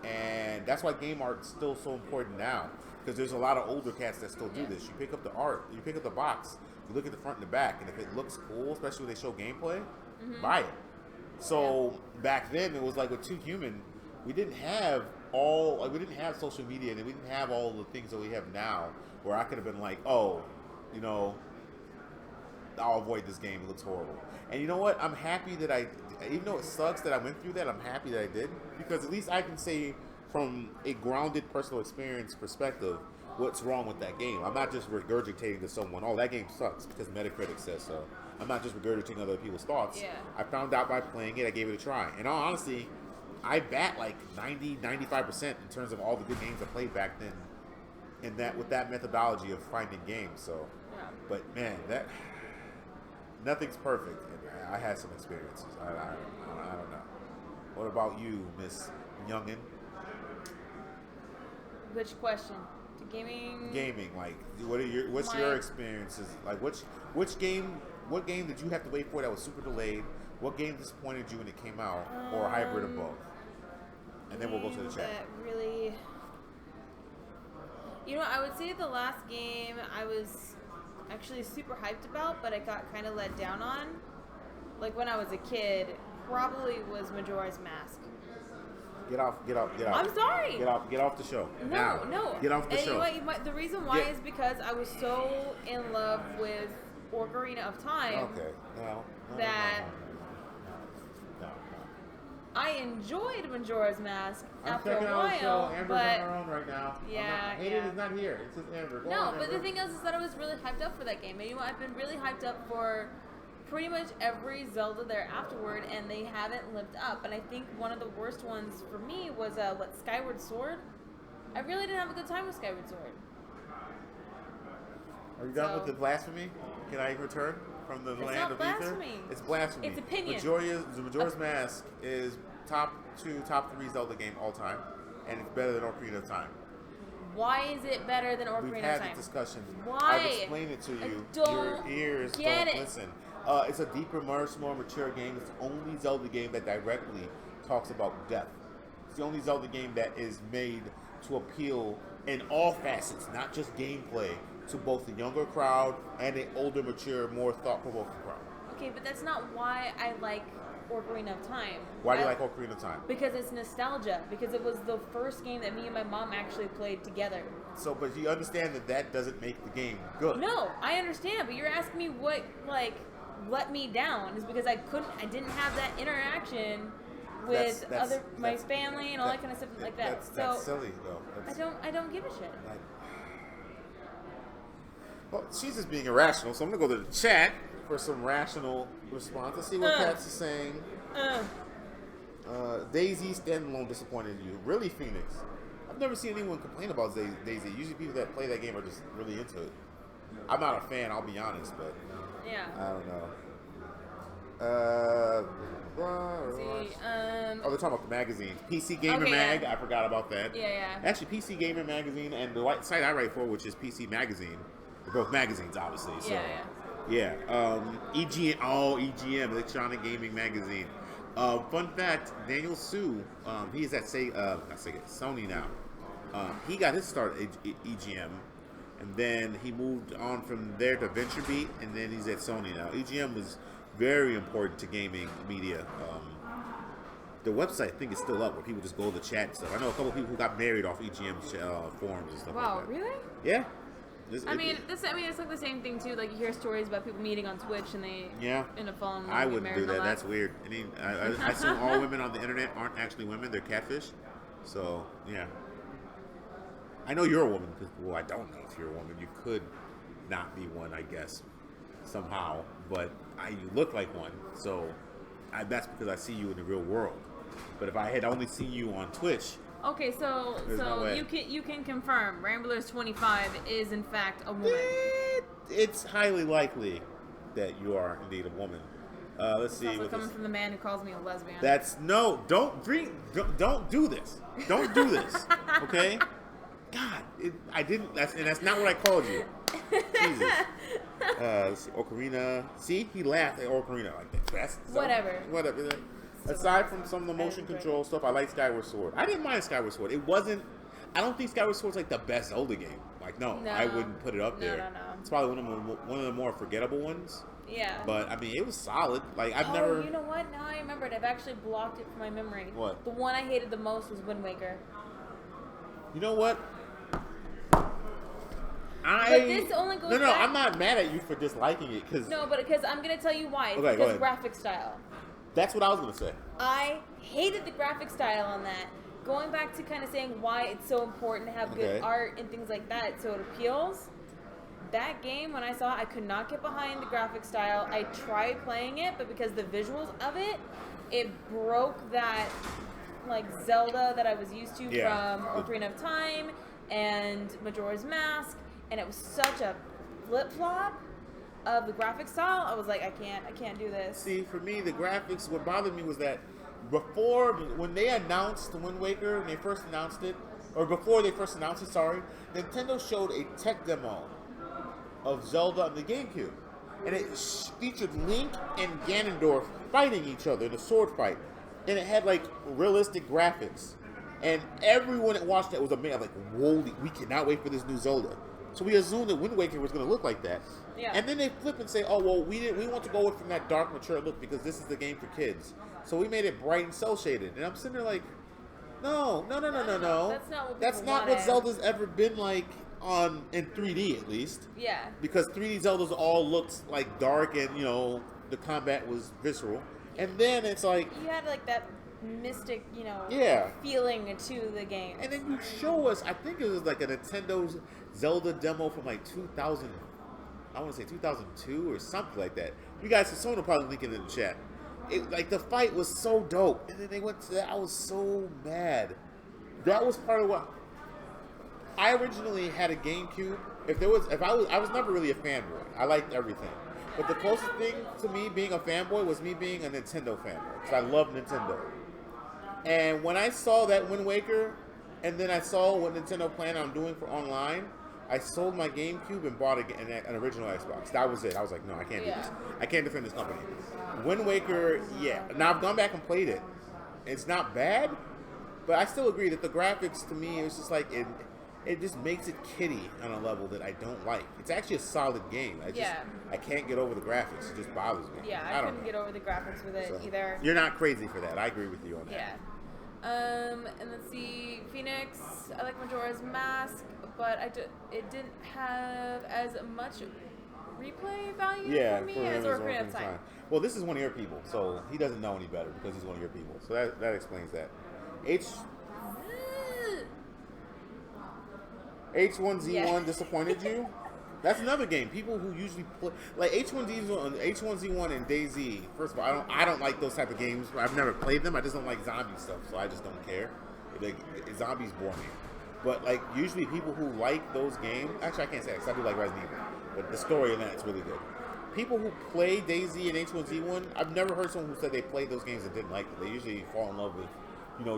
and that's why game art's still so important now, because there's a lot of older cats that still do this. You pick up the art, you pick up the box, you look at the front and the back, and if it looks cool, especially when they show gameplay, buy it. So back then, it was like with Too Human, we didn't have we didn't have social media, and we didn't have all the things that we have now, where I could have been like, oh, I'll I'll avoid this game. It looks horrible. And you know what? I'm happy that even though it sucks that I went through that, I'm happy that I did, because at least I can say from a grounded personal experience perspective what's wrong with that game. I'm not just regurgitating to someone, oh, that game sucks because Metacritic says so. I'm not just regurgitating other people's thoughts. Yeah. I found out by playing it. I gave it a try. And all honesty, I bat like 90-95% in terms of all the good games I played back then, and that with that methodology of finding games. So, Yeah. but man, that nothing's perfect. And I had some experiences. I don't know. What about you, Miss Youngin? Which question? To gaming? Gaming, like, what's your experiences? Like, what game did you have to wait for that was super delayed? What game disappointed you when it came out, or a hybrid of both? And then we'll go to the chat. That really, I would say the last game I was actually super hyped about, but I got kind of let down on, like when I was a kid, probably was Majora's Mask. Get off. I'm sorry. Get off the show. No. Get off the show. The reason why is because I was so in love with Ocarina of Time. Okay. No. I enjoyed Majora's Mask after checking a out the show. while, Amber's but on her own right now. yeah, Hayden is not here. It's just Amber. Go no, on, but Amber. the thing is that I was really hyped up for that game. And I've been really hyped up for pretty much every Zelda there afterward, and they haven't lived up. And I think one of the worst ones for me was Skyward Sword. I really didn't have a good time with Skyward Sword. Are you done with the blasphemy? Can I return from the land of blasphemy. ether? It's blasphemy. It's opinion. Majora's Mask is top 2, top 3 Zelda game all time, and it's better than Ocarina of Time. Why is it better than Ocarina of Time? We've had the discussion. Why? I've explained it to you. Your ears don't it. listen. It's a deeper, more mature game. It's the only Zelda game that directly talks about death. It's the only Zelda game that is made to appeal in all facets, not just gameplay, to both the younger crowd and an older, mature, more thought-provoking crowd. Okay, but that's not why I like Ocarina of Time. Why do you like Ocarina of Time? Because it's nostalgia. Because it was the first game that me and my mom actually played together. So, but you understand that doesn't make the game good. No, I understand, but you're asking me what, let me down is because I didn't have that interaction with my family and all that kind of stuff like that. That's silly, though. I don't give a shit. Well, she's just being irrational, so I'm gonna go to the chat for some rational response. Let's see what Kat's is saying. Daisy standalone disappointed you. Really, Phoenix? I've never seen anyone complain about Daisy. Usually people that play that game are just really into it. I'm not a fan, I'll be honest, but yeah. I don't know. They're talking about the magazines. PC Gamer Mag, I forgot about that. Yeah. Actually, PC Gamer Magazine and the site I write for, which is PC Magazine. They're both magazines, obviously. So. Yeah. EGM, Electronic Gaming Magazine. Fun fact, Daniel Su, he is at Sony now. He got his start at EGM, and then he moved on from there to VentureBeat, and then he's at Sony now. EGM was very important to gaming media. The website, I think, is still up, where people just go to the chat and stuff. I know a couple people who got married off EGM forums and stuff like that. Wow, really? Yeah. It's like the same thing too. Like you hear stories about people meeting on Twitch and they end up falling in love. I wouldn't do that. That's weird. I assume all women on the internet aren't actually women; they're catfish. So yeah, I know you're a woman because I don't know if you're a woman. You could not be one, I guess, somehow. But you look like one, so that's because I see you in the real world. But if I had only seen you on Twitch. Okay, so you can confirm Ramblers 25 is in fact a woman. It's highly likely that you are indeed a woman. Let's see. Sounds like coming from the man who calls me a lesbian. Don't do this. Don't do this. Okay? God, I didn't. That's not what I called you. Jesus. Let's see, Ocarina. See, he laughed at Ocarina like that. Whatever. Aside from some of the motion control stuff, I like Skyward Sword. I didn't mind Skyward Sword. It wasn't. I don't think Skyward Sword's like the best Zelda game. No, I wouldn't put it up there. No. It's probably one of the more forgettable ones. Yeah. But I mean, it was solid. I've never. You know what? Now I remembered. I've actually blocked it from my memory. What? The one I hated the most was Wind Waker. You know what? But this only goes back... I'm not mad at you for disliking it. Because I'm going to tell you why. It's okay, because graphic style. That's what I was going to say. I hated the graphic style on that. Going back to kind of saying why it's so important to have good art and things like that so it appeals. That game, when I saw it, I could not get behind the graphic style. I tried playing it, but because the visuals of it, it broke that like Zelda that I was used to from Ocarina of Time and Majora's Mask, and it was such a flip-flop of the graphic style. I was like, I can't do this. See, for me, the graphics, what bothered me was that before, when they announced the Wind Waker, when they first announced it, or before they first announced it, Nintendo showed a tech demo of Zelda on the GameCube. And it featured Link and Ganondorf fighting each other in a sword fight. And it had, like, realistic graphics. And everyone that watched that was amazed. Like, whoa, we cannot wait for this new Zelda. So we assumed that Wind Waker was going to look like that. Yeah. And then they flip and say, oh, well, we want to go with from that dark, mature look because this is the game for kids. So we made it bright and cel-shaded. And I'm sitting there like, no. That's not what Zelda's ever been like in 3D, at least. Yeah. Because 3D Zeldas all looked like dark and, the combat was visceral. And then it's like... You had like that mystic, feeling to the game. And then you show us, I think it was like a Nintendo Zelda demo from like 2000, I want to say 2002 or something like that. You guys, someone will probably link it in the chat. Like the fight was so dope, and then they went to that. I was so mad. That was part of what I originally had a GameCube. I was never really a fanboy. I liked everything, but the closest thing to me being a fanboy was me being a Nintendo fanboy because I love Nintendo. And when I saw that Wind Waker, and then I saw what Nintendo planned on doing for online, I sold my GameCube and bought an original Xbox. That was it. I was like, no, I can't do this. I can't defend this company. Wind Waker, Now I've gone back and played it. It's not bad, but I still agree that the graphics to me, it's just like it just makes it kiddie on a level that I don't like. It's actually a solid game. I can't get over the graphics. It just bothers me. Yeah, I couldn't get over the graphics with it either. You're not crazy for that. I agree with you on that. Yeah. And let's see, Phoenix. I like Majora's Mask, but it didn't have as much replay value for me as Ocarina of Time. Well, this is one of your people, so he doesn't know any better because he's one of your people. So that explains that. H1Z1 disappointed you? That's another game. People who usually play like H1Z1 and DayZ. First of all, I don't like those type of games. I've never played them. I just don't like zombie stuff, so I just don't care. Zombies bore me. But like usually people who like those games, actually I can't say that because I do like Resident Evil, but the story in that's really good. People who play DayZ and H1Z1, I've never heard someone who said they played those games and didn't like it. They usually fall in love with,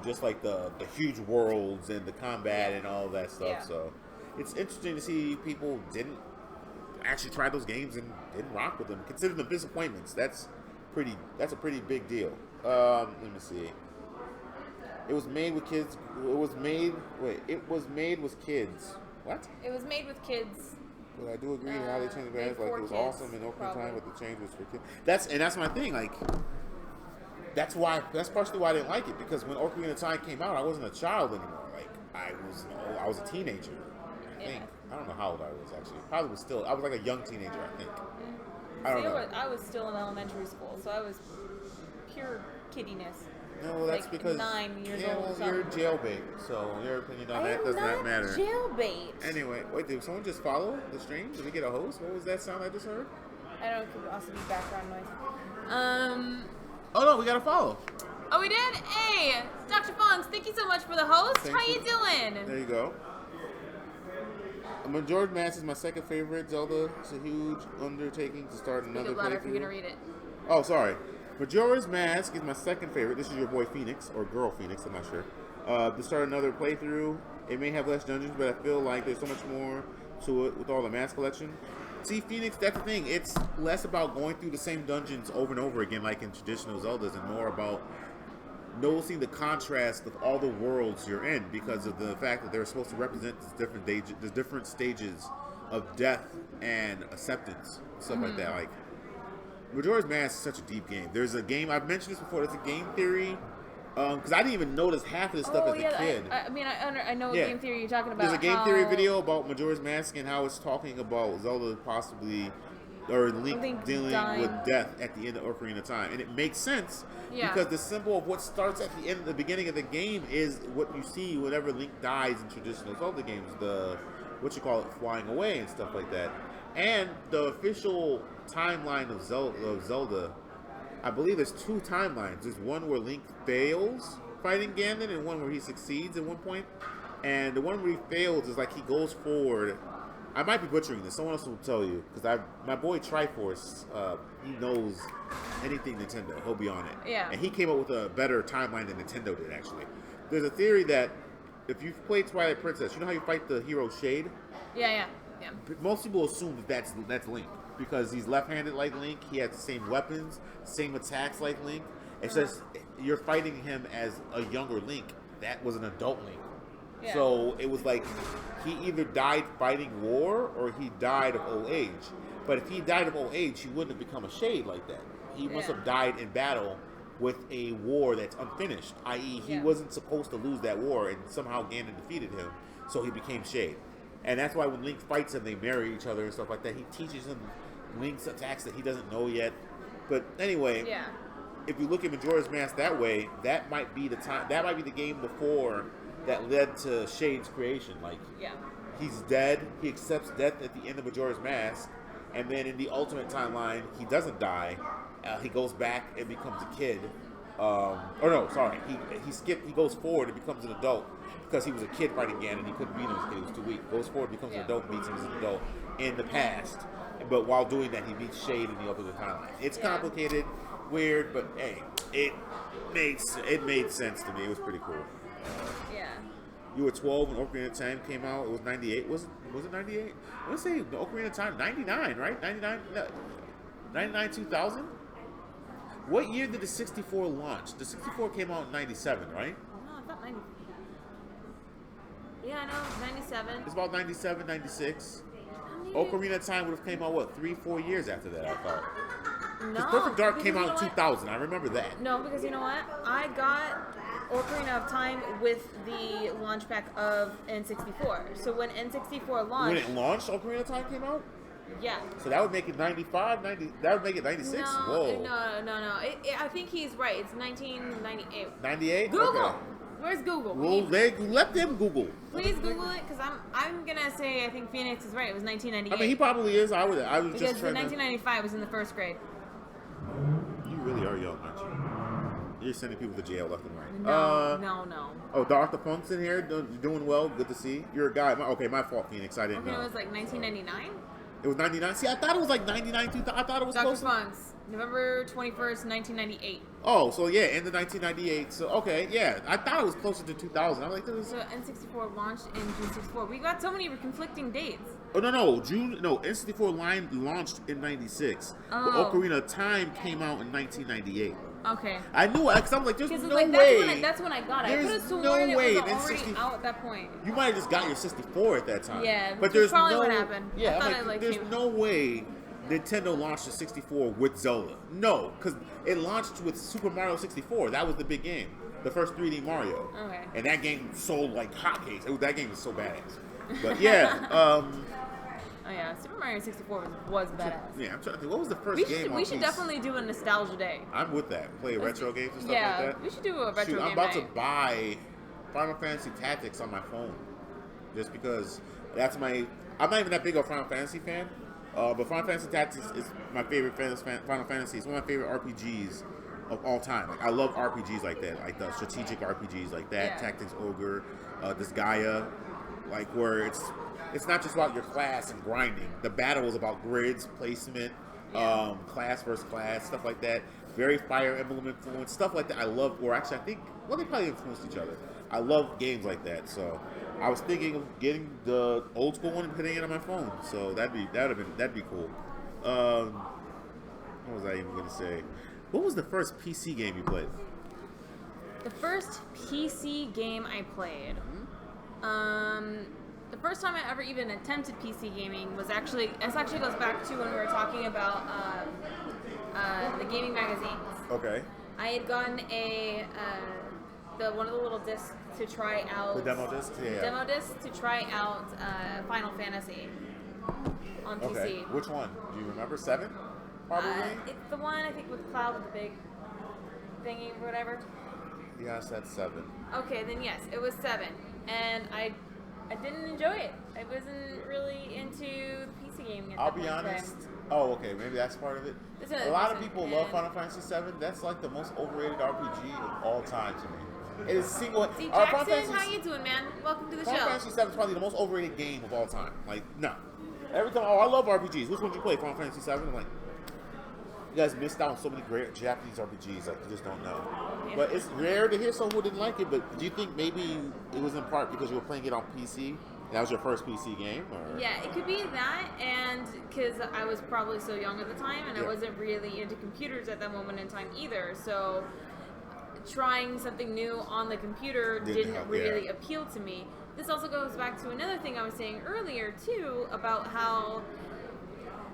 just like the huge worlds and the combat and all of that stuff. Yeah. So it's interesting to see people didn't actually try those games and didn't rock with them. Consider them disappointments. That's a pretty big deal. Let me see. It was made with kids. It was made with kids. What? It was made with kids. Well, I do agree with how they changed the graphics. Like it was awesome in Ocarina of Time, but the change was for kids. That's my thing. Like that's partially why I didn't like it, because when Ocarina of Time came out, I wasn't a child anymore. Like I was a teenager. I think. I don't know how old I was actually. I was like a young teenager, I think. I don't know. I was still in elementary school, so I was pure kiddiness. No, well, that's because 9 years old. Well, you're jailbait, so your opinion on that does not matter. Jailbait. Anyway, wait, did someone just follow the stream? Did we get a host? What was that sound I just heard? I don't know. It could also be background noise. Oh no, we got a follow. Oh, we did? Hey, Dr. Fongs, thank you so much for the host. How you doing? There you go. Majora's Mask is my second favorite Zelda. It's a huge undertaking to start another playthrough. If you're gonna read it. Oh, sorry. Majora's Mask is my second favorite. This is your boy Phoenix, or girl Phoenix, I'm not sure. To start another playthrough, it may have less dungeons, but I feel like there's so much more to it with all the mask collection. See, Phoenix, that's the thing. It's less about going through the same dungeons over and over again like in traditional Zeldas, and more about noticing the contrast of all the worlds you're in, because of the fact that they're supposed to represent the different stages of death and acceptance, stuff like that. Like Majora's Mask is such a deep game. There's a game, I've mentioned this before, there's a game theory Because I didn't even notice half of this stuff Oh as a yeah, kid. I know what Yeah. game theory you're talking about. There's a game theory how video about Majora's Mask and how it's talking about Zelda possibly, or Link Link dealing dying. with death at the end of Ocarina of Time, and it makes sense Yeah. because the symbol of what starts at the end, the beginning of the game, is what you see whenever Link dies in traditional Zelda games. The what you call it, flying away and stuff like that. And the official timeline of Zelda, I believe there's two timelines. There's one where Link fails fighting Ganon, and one where he succeeds at one point. And the one where he fails is like he goes forward. I might be butchering this. Someone else will tell you because my boy Triforce, he knows anything Nintendo. He'll be on it. Yeah. And he came up with a better timeline than Nintendo did. Actually, there's a theory that if you've played Twilight Princess, you know how you fight the hero Shade. Yeah. Most people assume that that's Link because he's left-handed like Link. He has the same weapons, same attacks like Link. It's just you're fighting him as a younger Link. That was an adult Link. Yeah. So it was like he either died fighting war or he died of old age. But if he died of old age, he wouldn't have become a Shade like that. He must have died in battle with a war that's unfinished, i.e. he wasn't supposed to lose that war, and somehow Ganon defeated him, so he became Shade. And that's why when Link fights him, they marry each other and stuff like that. He teaches him Link's attacks that he doesn't know yet. But anyway, if you look at Majora's Mask that way, that might be the time. That might be the game before that led to Shade's creation. Like, he's dead. He accepts death at the end of Majora's Mask, and then in the ultimate timeline, he doesn't die. He goes back and becomes a kid. He goes forward and becomes an adult. Because he was a kid fighting Ganon, he couldn't beat him as a kid, he was too weak. Goes forward, becomes an adult, beats him as an adult in the past. But while doing that, he beats Shade in the ultimate timeline. It's complicated, weird, but hey, it made sense to me. It was pretty cool. You were 12 when Ocarina of Time came out. It was 98. Was it 98? I want to say the Ocarina of Time, 99, right? 99, 2000? What year did the 64 launch? The 64 came out in 97, right? No, I thought 90. Yeah, I know, 97. It's about 97, 96. Ocarina of Time would have came out, 3-4 years after that, I thought. No. Perfect Dark because came you out know in what? 2000. I remember that. No, because you know what? I got Ocarina of Time with the launch pack of N64. So when N64 launched... When it launched, Ocarina of Time came out? Yeah. So that would make it 95, 90... That would make it 96? No, Whoa. no. I think he's right. It's 1998. 98? Google! Okay. Where's Google? Well, let them Google. Please Google it, because I'm gonna say I think Phoenix is right. It was 1998. I mean, he probably is. I was because just trying 1995 was in the first grade. You really are young, aren't you? You're sending people to jail left and right. No. Oh, Dr. Funk's in here. Doing well. Good to see. You're a guy. My fault, Phoenix. I didn't know. It was like 1999. It was 99. See, I thought it was like 99, 2000. I thought it was Dr. close. Funk's, November 21st, 1998. Oh, so yeah, end of 1998. So okay, yeah, I thought it was closer to 2000. I'm like, this is... So N64 launched in June 64. We got so many conflicting dates. Oh no, N64 line launched in 96. Oh. But Ocarina of Time came out in 1998. Okay. I knew it because I'm like, there's Because no like, way. that's when I got it. I There's could have sworn no it way was that already 60 out at that point. You might have just got your 64 at that time. Yeah, but which there's is probably no, what happened. Yeah, I thought I'm it, like, there's came- no way Nintendo launched the 64 with Zelda. No, because it launched with Super Mario 64. That was the big game, the first 3D Mario. Okay. And that game sold like hotcakes. That game was so badass. But yeah, Oh yeah, Super Mario 64 was badass. yeah. I'm trying to think. What was the first We game? should definitely do a nostalgia day. I'm with that. Play retro games and stuff Yeah, like that. we should do a retro Shoot, game I'm about night. to buy Final Fantasy Tactics on my phone, just because that's my. I'm not even that big of a Final Fantasy fan, but Final Fantasy Tactics is my favorite Final Fantasy. It's one of my favorite RPGs of all time. Like, I love RPGs like that, like the strategic RPGs like that. Yeah. Tactics Ogre, this Gaia, like where it's not just about your class and grinding. The battle is about grids, placement, class versus class, stuff like that. Very Fire Emblem influence, stuff like that. I love, or actually I think, they probably influenced each other. I love games like that. So I was thinking of getting the old school one and putting it on my phone. So that'd be cool. What was I even gonna say? What was the first PC game you played? The first PC game I played. The first time I ever even attempted PC gaming was actually goes back to when we were talking about the gaming magazines. Okay. I had gotten one of the little discs to try out. The demo disc? Yeah. Demo disc to try out Final Fantasy on PC. Okay. Which one? Do you remember? 7? Probably? It's the one, I think, with Cloud with the big thingy or whatever. Yes, that's 7. Okay, then yes, it was 7. And I didn't enjoy it. I wasn't really into the PC gaming at I'll that be point in honest. time. Oh, okay. Maybe that's part of it. There's A another lot of reason, people and- love Final Fantasy 7. That's like the most overrated RPG of all time to me. It is single. See, Final Jackson, Fantasy, how you doing, man? Welcome to the Final show. Fantasy 7 is probably the most overrated game of all time. Like, no. Every time, I love RPGs. Which one did you play? Final Fantasy 7? I'm like, you guys missed out on so many great Japanese RPGs. Like, you just don't know. Yeah. But it's rare to hear someone who didn't like it. But do you think maybe it was in part because you were playing it on PC? That was your first PC game? Or? Yeah, it could be that, and because I was probably so young at the time, and I Yeah. wasn't really into computers at that moment in time either. So trying something new on the computer didn't help, really yeah. appeal to me. This also goes back to another thing I was saying earlier too about how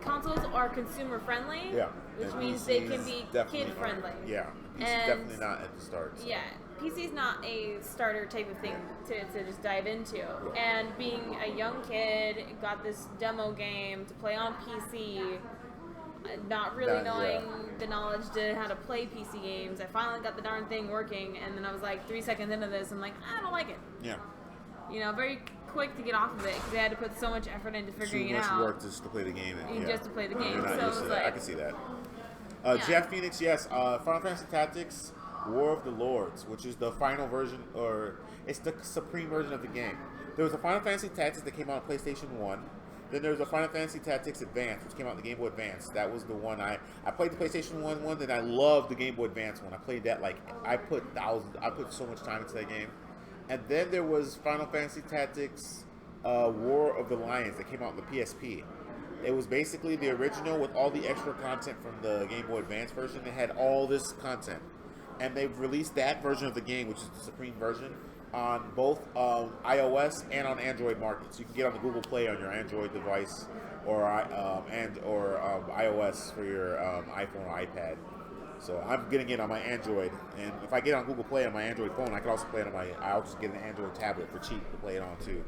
consoles are consumer friendly, Yeah. which And means they PCs can be definitely kid friendly. aren't. Yeah. PC's And- definitely not at the start. So. Yeah, PC's not a starter type of thing to just dive into. And being a young kid, got this demo game to play on PC, not really knowing the knowledge to how to play PC games. I finally got the darn thing working, and then I was like 3 seconds into this, I'm like, I don't like it. Yeah. You know, very quick to get off of it because I had to put so much effort into figuring Too it much out. work just to play the game. And, Just to play the game. You're not So used to it's that. I like- can see that. Yeah. Jeff Phoenix, yes. Final Fantasy Tactics, War of the Lords, which is the final version, or it's the supreme version of the game. There was a Final Fantasy Tactics that came out on PlayStation 1. Then there was a Final Fantasy Tactics Advance, which came out on the Game Boy Advance. That was the one I played the PlayStation 1 one, then I loved the Game Boy Advance one. I played that I put so much time into that game. And then there was Final Fantasy Tactics War of the Lions that came out on the PSP. It was basically the original with all the extra content from the Game Boy Advance version. It had all this content. And they've released that version of the game, which is the Supreme version, on both iOS and on Android markets. You can get on the Google Play on your Android device or iOS for your iPhone or iPad. So I'm getting it on my Android, and if I get on Google Play on my Android phone, I can also play it on I'll just get an Android tablet for cheap to play it on too.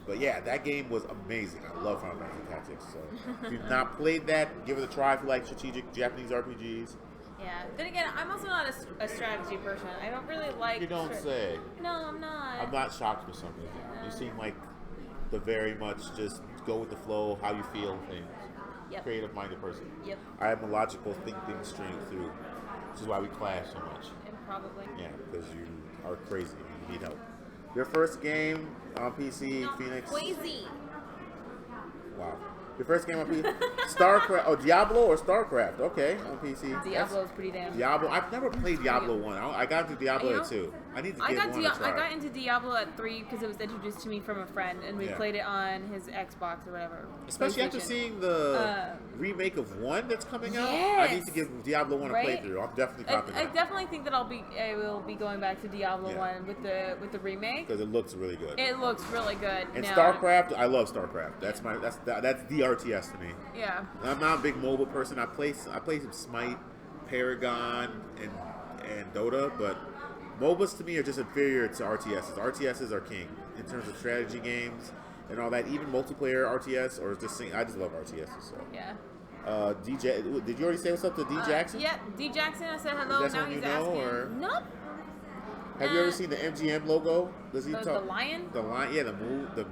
But yeah, that game was amazing. I love Final Fantasy Tactics. So if you've not played that, give it a try if you like strategic Japanese RPGs. Yeah. Then again, I'm also not a strategy person. I don't really like. You don't say. No, I'm not. I'm not shocked for some reason. You seem like the very much just go with the flow, how you feel things. Yep. Creative-minded person. Yep. I am a logical, think things straight through, which is why we clash so much. Probably. Yeah, because you are crazy and you need help. Your first game on PC, Not Phoenix. Crazy. Wow. Your first game on PC, StarCraft. Oh, Diablo or StarCraft? Okay, on PC. Diablo's pretty damn. Diablo. I've never played Diablo 1. I got into Diablo You know, at 2. I need to I give got one a try. I got into Diablo at 3 because it was introduced to me from a friend, and we Yeah. played it on his Xbox or whatever. Especially after PlayStation. seeing the remake of 1 that's coming out. I Yes. need to give Diablo 1 a Right? playthrough. I'm definitely I copying that. definitely think that I will be going back to Diablo Yeah. 1 with the remake. Because it looks really good. It looks really good. And now. StarCraft, I love StarCraft. That's the RTS to me. Yeah. I'm not a big mobile person. I play some Smite, Paragon, and Dota, but MOBAs to me are just inferior to RTSs. RTSs are king in terms of strategy games and all that. Even multiplayer RTS or just I just love RTSs. So. Yeah. DJ, did you already say what's up to D Jackson? Yeah, D Jackson. I said hello. Is that Now someone he's you know, asking. or- Nope. Have you ever seen the MGM logo? Does he The talk? lion? The lion, yeah.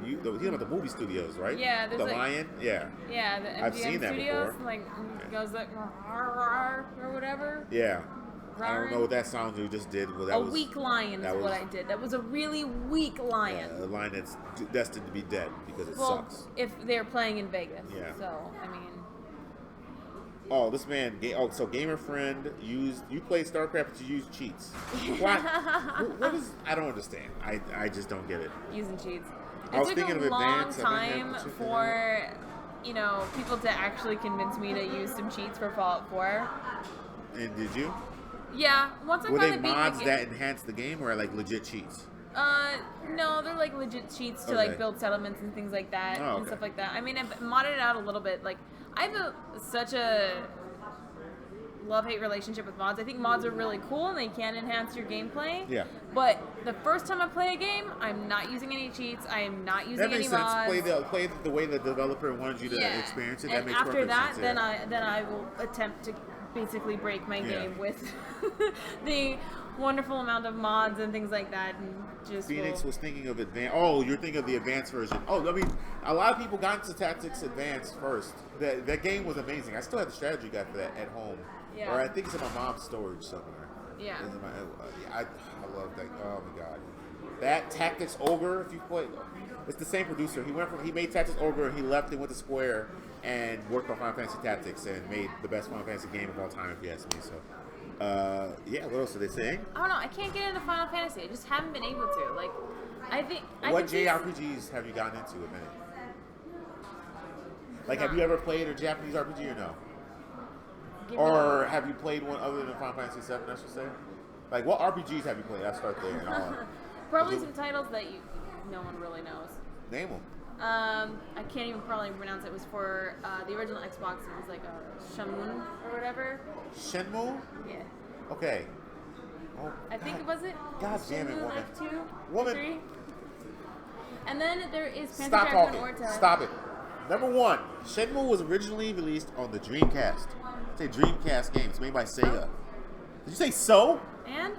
He's talking about the movie studios, right? Yeah, there's the like- lion, yeah. Yeah, the MGM I've seen that Studios before. like goes like "Rawr," or whatever. Yeah. I don't Roaring. know what that sound you just did. Well, that A was, weak lion that is what was- I did. That was a really weak lion. a lion that's destined to be dead because it Well, sucks. if they're playing in Vegas. Yeah. So I mean, Oh, this man. So gamer friend you played StarCraft, but you used cheats. What? What is? I don't understand. I just don't get it. using cheats. I It was took thinking a of long advance, I didn't time have to check it for people to actually convince me to use some cheats for Fallout 4. And did you? Yeah, once I Were they finally beat the mods game. that enhance the game, or like legit cheats? No, they're like legit cheats to Okay. like build settlements and things like that Oh, and okay. stuff like that. I mean, I've modded it out a little bit. Like, I have such a love-hate relationship with mods. I think mods are really cool and they can enhance your gameplay. Yeah. But the first time I play a game, I'm not using any cheats. I am not using That any makes sense. mods. Play the way the developer wanted you to experience it. That And makes after perfect that, sense. then I will attempt to basically break my Yeah. game with the wonderful amount of mods and things like that, and just Phoenix will... was thinking of advanced. Oh, you're thinking of the advanced version. Oh, I mean, a lot of people got into Tactics Advanced first. That game was amazing. I still have the strategy guide for that at home. Yeah. Or I think it's in my mom's storage somewhere. Yeah. It's in I love that. Oh my god. That Tactics Ogre, if you play, it's the same producer. He made Tactics Ogre and he left and went to Square and worked on Final Fantasy Tactics and made the best Final Fantasy game of all time, if you ask me. So. Yeah, what else are they saying? I don't know. I can't get into Final Fantasy. I just haven't been able to. Like, I think... What JRPGs have you gotten into, if any? Like, have you ever played a Japanese RPG or no? Or have you played one other than Final Fantasy VII, I should say? Like, what RPGs have you played? I'll start there. And Probably some titles that no one really knows. Name them. I can't even probably pronounce it. It was for the original Xbox. It was like a Shamun or whatever. Shenmue? Yeah. Okay. Oh, I think it was it. God damn it, Shenmue, woman. like 2, Woman. 3. And then there is Panzer Stop Dragoon talking. Orta. Stop it. Number one, Shenmue was originally released on the Dreamcast. It's a Dreamcast game. It's made by Sega. Did you say so? And?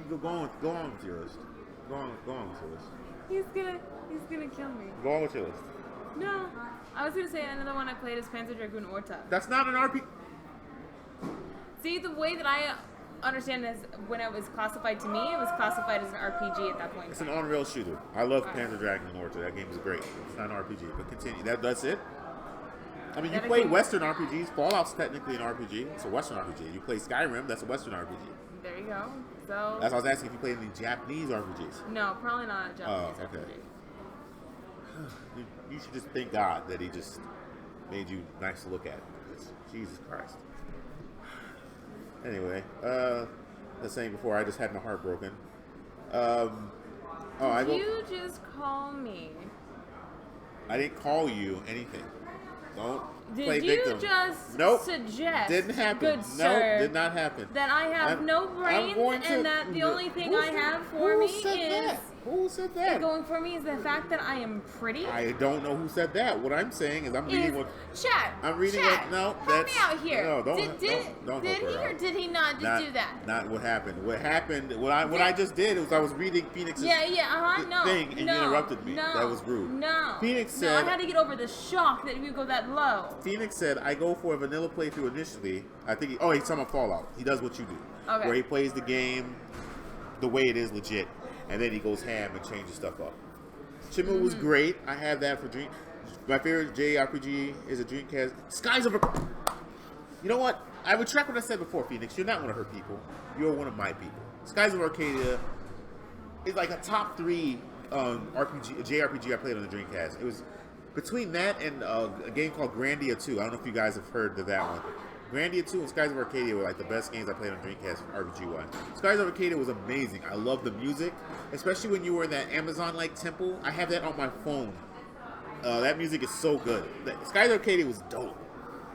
Go on with your list. Go on with your list. He's gonna kill me. Go on with your list. No. I was gonna say another one I played is Panzer Dragoon Orta. That's not an RPG. See, the way that I understand it is when it was classified to me, it was classified as an RPG at that point. It's an on-rail shooter. I love Panzer Dragoon Orta. That game is great. It's not an RPG, but continue. That's it? I mean, you play Western RPGs. Fallout's technically an RPG. It's a Western RPG. You play Skyrim, that's a Western RPG. There you go. So That's why I was asking if you played any Japanese RPGs. no, probably not a Japanese okay. RPG. You should just thank God that he just made you nice to look at. Jesus Christ. Anyway, the same before, I just had my heart broken. Did you just call me? I didn't call you anything. Don't play Did you victim. just suggest, Didn't happen. good Nope, sir, did not happen. that I have no brains and that the only thing I have for me is... Who said that? Going for me is the fact that I am pretty. I don't know who said that. What I'm saying is I'm reading what... Chat. I'm reading chat, what... No, help me out here. No, don't Did help he her or out. did he not just do that? Not what happened. What happened... What I just did was I was reading Phoenix's no, thing and you interrupted me. No, that was rude. No. Phoenix said... No, I had to get over the shock that you go that low. Phoenix said, I go for a vanilla playthrough initially. I think... he's talking about Fallout. He does what you do. Okay. Where he plays the game the way it is legit. And then he goes ham and changes stuff up. Shenmue was great. I have that for Dream. My favorite JRPG is a Dreamcast. Skies of a... You know what? I retract what I said before, Phoenix. You're not one of her people. You're one of my people. Skies of Arcadia is like a top 3 JRPG I played on the Dreamcast. It was between that and a game called Grandia 2. I don't know if you guys have heard of that one. Grandia 2 and Skies of Arcadia were like the best games I played on Dreamcast RPG-wise. Skies of Arcadia was amazing. I love the music, especially when you were in that Amazon-like temple. I have that on my phone. That music is so good. Skies of Arcadia was dope.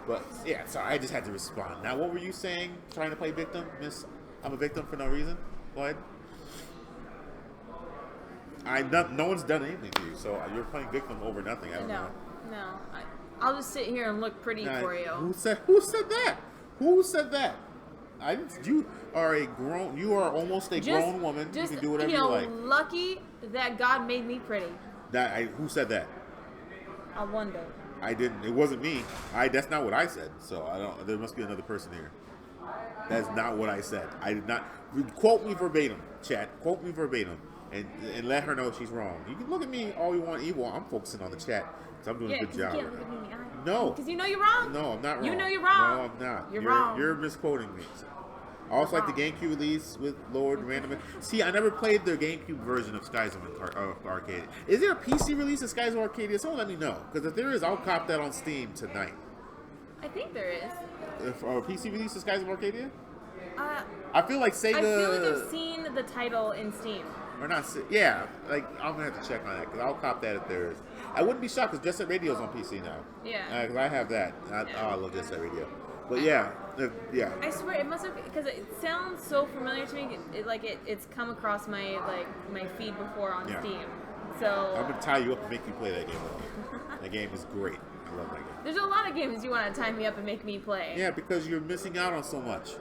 But, yeah, sorry, I just had to respond. Now, what were you saying, trying to play victim? Miss, I'm a victim for no reason? Go ahead. No one's done anything to you, so you're playing victim over nothing. I don't know. No. I'll just sit here and look pretty for you. Who said that? Who said that? You are almost a grown woman. You can do whatever you like. Lucky that God made me pretty. Who said that? I wonder. I didn't. It wasn't me. That's not what I said. So I don't. There must be another person here. That's not what I said. I did not. Quote me verbatim, chat. Quote me verbatim, and let her know she's wrong. You can look at me all you want. I'm focusing on the chat. So I'm doing a good job. You can't look at me in the eye. No. Because you know you're wrong. No, I'm not wrong. You know you're wrong. No, I'm not. You're wrong. You're misquoting me. I also like the GameCube release with Lord Random. See, I never played the GameCube version of Skies of Arcadia. Is there a PC release of Skies of Arcadia? Someone let me know. Because if there is, I'll cop that on Steam tonight. I think there is. A PC release of Skies of Arcadia? I I feel like Sega... feel like I've seen the title in Steam. Or not? Yeah, like I'm gonna have to check on that because I'll cop that if there's. I wouldn't be shocked because Jet Set Radio's on PC now. Yeah. Because I have that. Oh, I love Jet Set Radio. But yeah, yeah. I swear it must have because it sounds so familiar to me. It's come across my feed before on Steam. So I'm gonna tie you up and make you play that game. That game is great. I love that game. There's a lot of games you want to tie me up and make me play. Yeah, because you're missing out on so much.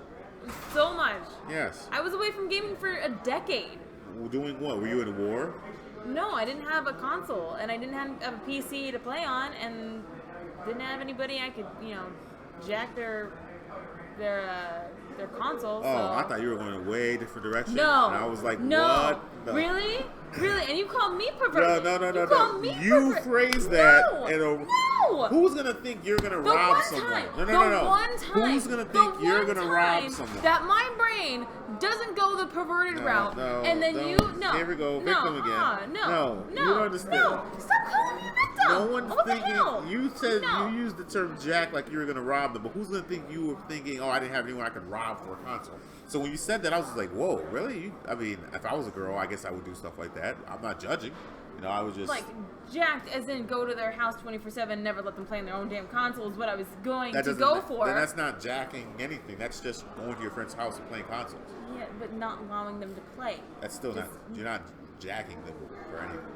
So much. Yes. I was away from gaming for a decade. Doing what? Were you in a war? No, I didn't have a console, and I didn't have a PC to play on, and didn't have anybody I could, jack their console. Oh, so. I thought you were going a way different direction. No. And I was like, no. what? No. Really? Really? And you call me perverted? No. You phrased that. No. Who's gonna think you're gonna rob someone? No. One time. Who's gonna think you're gonna rob someone? That my brain doesn't go the perverted route. And then Here we go, victim again. No. You don't understand. No. Stop calling me a victim. No one's what thinking. The hell? You said you used the term jack like you were gonna rob them, but who's gonna think you were thinking, oh, I didn't have anyone I could rob for a console? So when you said that, I was just like, whoa, really? I mean, if I was a girl, I guess I would do stuff like that. I'm not judging. I was just like jacked, as in go to their house 24/7, never let them play on their own damn console is what I was going to go for. Then that's not jacking anything. That's just going to your friend's house and playing consoles. Yeah, but not allowing them to play. That's still not. You're not jacking them for anything.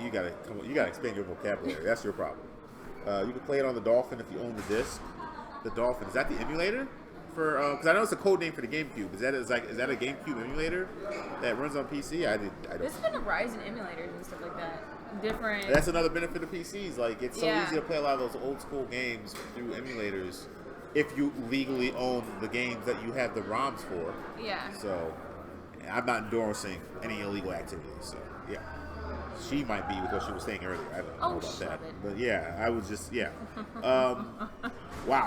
You gotta expand your vocabulary. That's your problem. You can play it on the Dolphin if you own the disc. The Dolphin, is that the emulator? Because I know it's a code name for the GameCube. Is that a GameCube emulator that runs on PC? I don't. There's been a rise in emulators and stuff like that. Different. That's another benefit of PCs. Like it's so easy to play a lot of those old school games through emulators if you legally own the games that you have the ROMs for. Yeah. So I'm not endorsing any illegal activities. So yeah. She might be with what she was saying earlier. I don't know about that. But yeah, I was just, wow,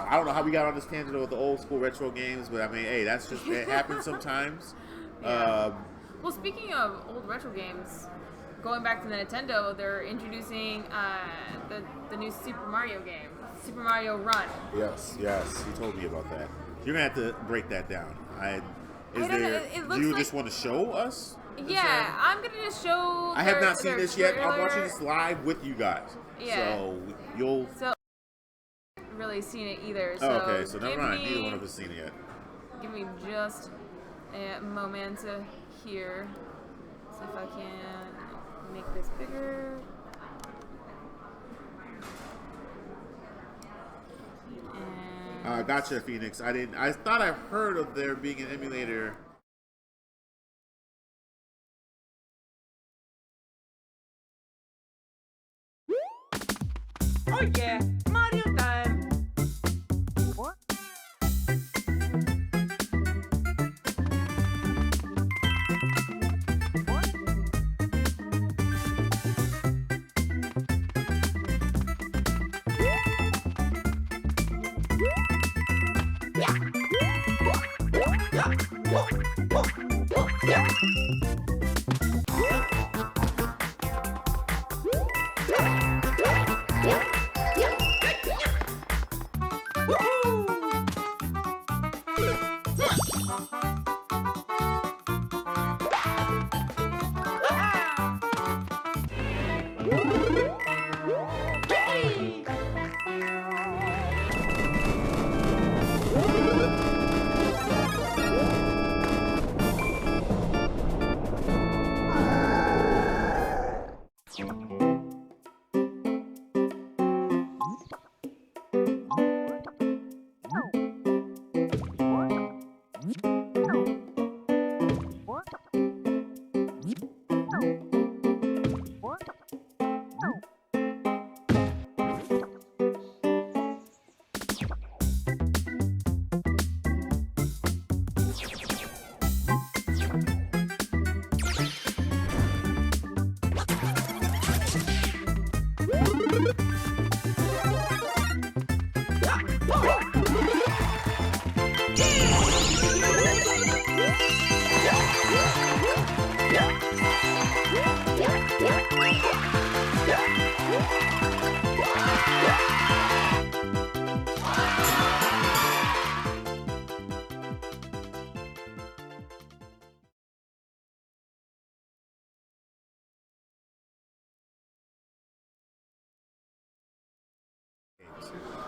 I don't know how we got on this tangent with the old school retro games, but I mean, hey, that's just, it happens sometimes. Yeah. Well, speaking of old retro games, going back to the Nintendo, they're introducing the new Super Mario game, Super Mario Run. Yes, you told me about that. You're going to have to break that down. Do you just want to show us? Yeah, I'm going to just show I have not seen this yet. trailer. I'm watching this live with you guys. Yeah. So you'll... So, really seen it either. So okay, so never mind. Neither one of us seen it yet. Give me just a moment here. See if I can make this bigger. Gotcha, Phoenix. I thought I heard of there being an emulator. Oh yeah, Mario time! What?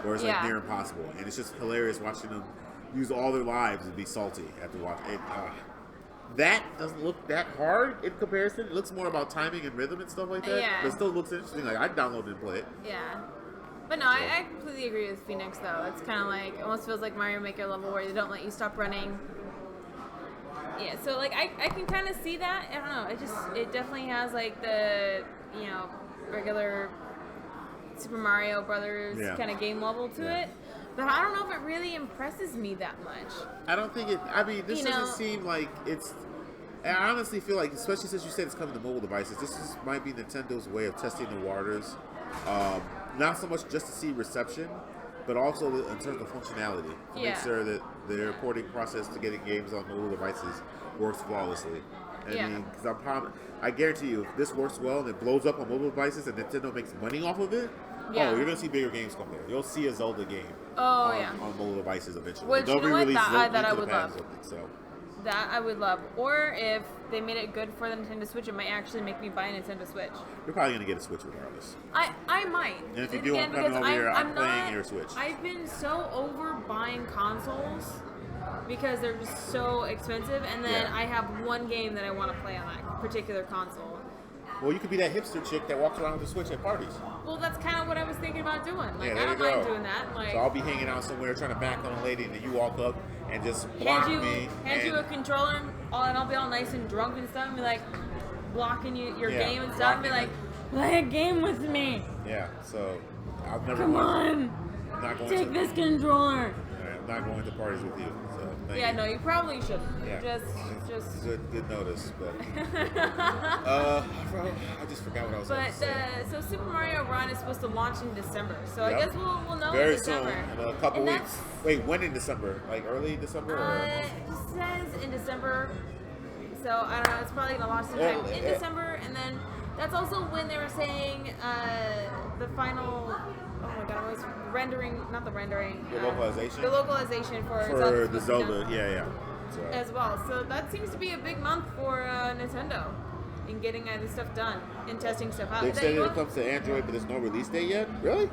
where it's like near impossible, and it's just hilarious watching them use all their lives and be salty after watching it. That doesn't look that hard in comparison. It looks more about timing and rhythm and stuff like that. Yeah. But it still looks interesting. Like, I'd download it and play it. Yeah. But no, I completely agree with Phoenix, though. It's kind of like, almost feels like Mario Maker level where they don't let you stop running. Yeah, so, like, I can kind of see that. I don't know. It definitely has, like, the, regular Super Mario Brothers kind of game level to it. But I don't know if it really impresses me that much. I don't think it. I mean, this doesn't seem like it's. I honestly feel like, especially since you said it's coming to mobile devices, might be Nintendo's way of testing the waters. Not so much just to see reception, but also in terms of functionality. To make sure that the porting process to getting games on mobile devices works flawlessly. I mean, because I guarantee you, if this works well and it blows up on mobile devices and Nintendo makes money off of it, you're going to see bigger games come there. You'll see a Zelda game on mobile devices eventually. Which, they'll re-release that I would love. So. That I would love. Or if they made it good for the Nintendo Switch, it might actually make me buy a Nintendo Switch. You're probably going to get a Switch regardless. I might. And if you do, I'm coming over here, I'm playing your Switch. I've been so over buying consoles because they're just so expensive, and then I have one game that I want to play on that particular console. Well, you could be that hipster chick that walks around with a Switch at parties. Well, that's kind of what I was thinking about doing. Like, I don't mind doing that. Like, so I'll be hanging out somewhere trying to back on a lady, and then you walk up and just block me. Hand you a controller, and I'll be all nice and drunk and stuff, and be like blocking your game and stuff, and be like, play a game with me. Yeah, so I've never. Come on, take this controller. I'm not going to parties with you. So no, you probably shouldn't. Yeah. Just good notice, but I just forgot what I was going to say. So Super Mario Run is supposed to launch in December, so I guess we'll know very in December. soon, in a couple weeks. Wait, when in December? Like early December? It says in December, so I don't know. It's probably gonna launch sometime in December, and then that's also when they were saying the final. Oh my god, I was not the rendering. The localization? The localization for the Zelda, So. As well. So that seems to be a big month for Nintendo in getting this stuff done and testing stuff out. They said it comes to Android, but there's no release date yet? Really?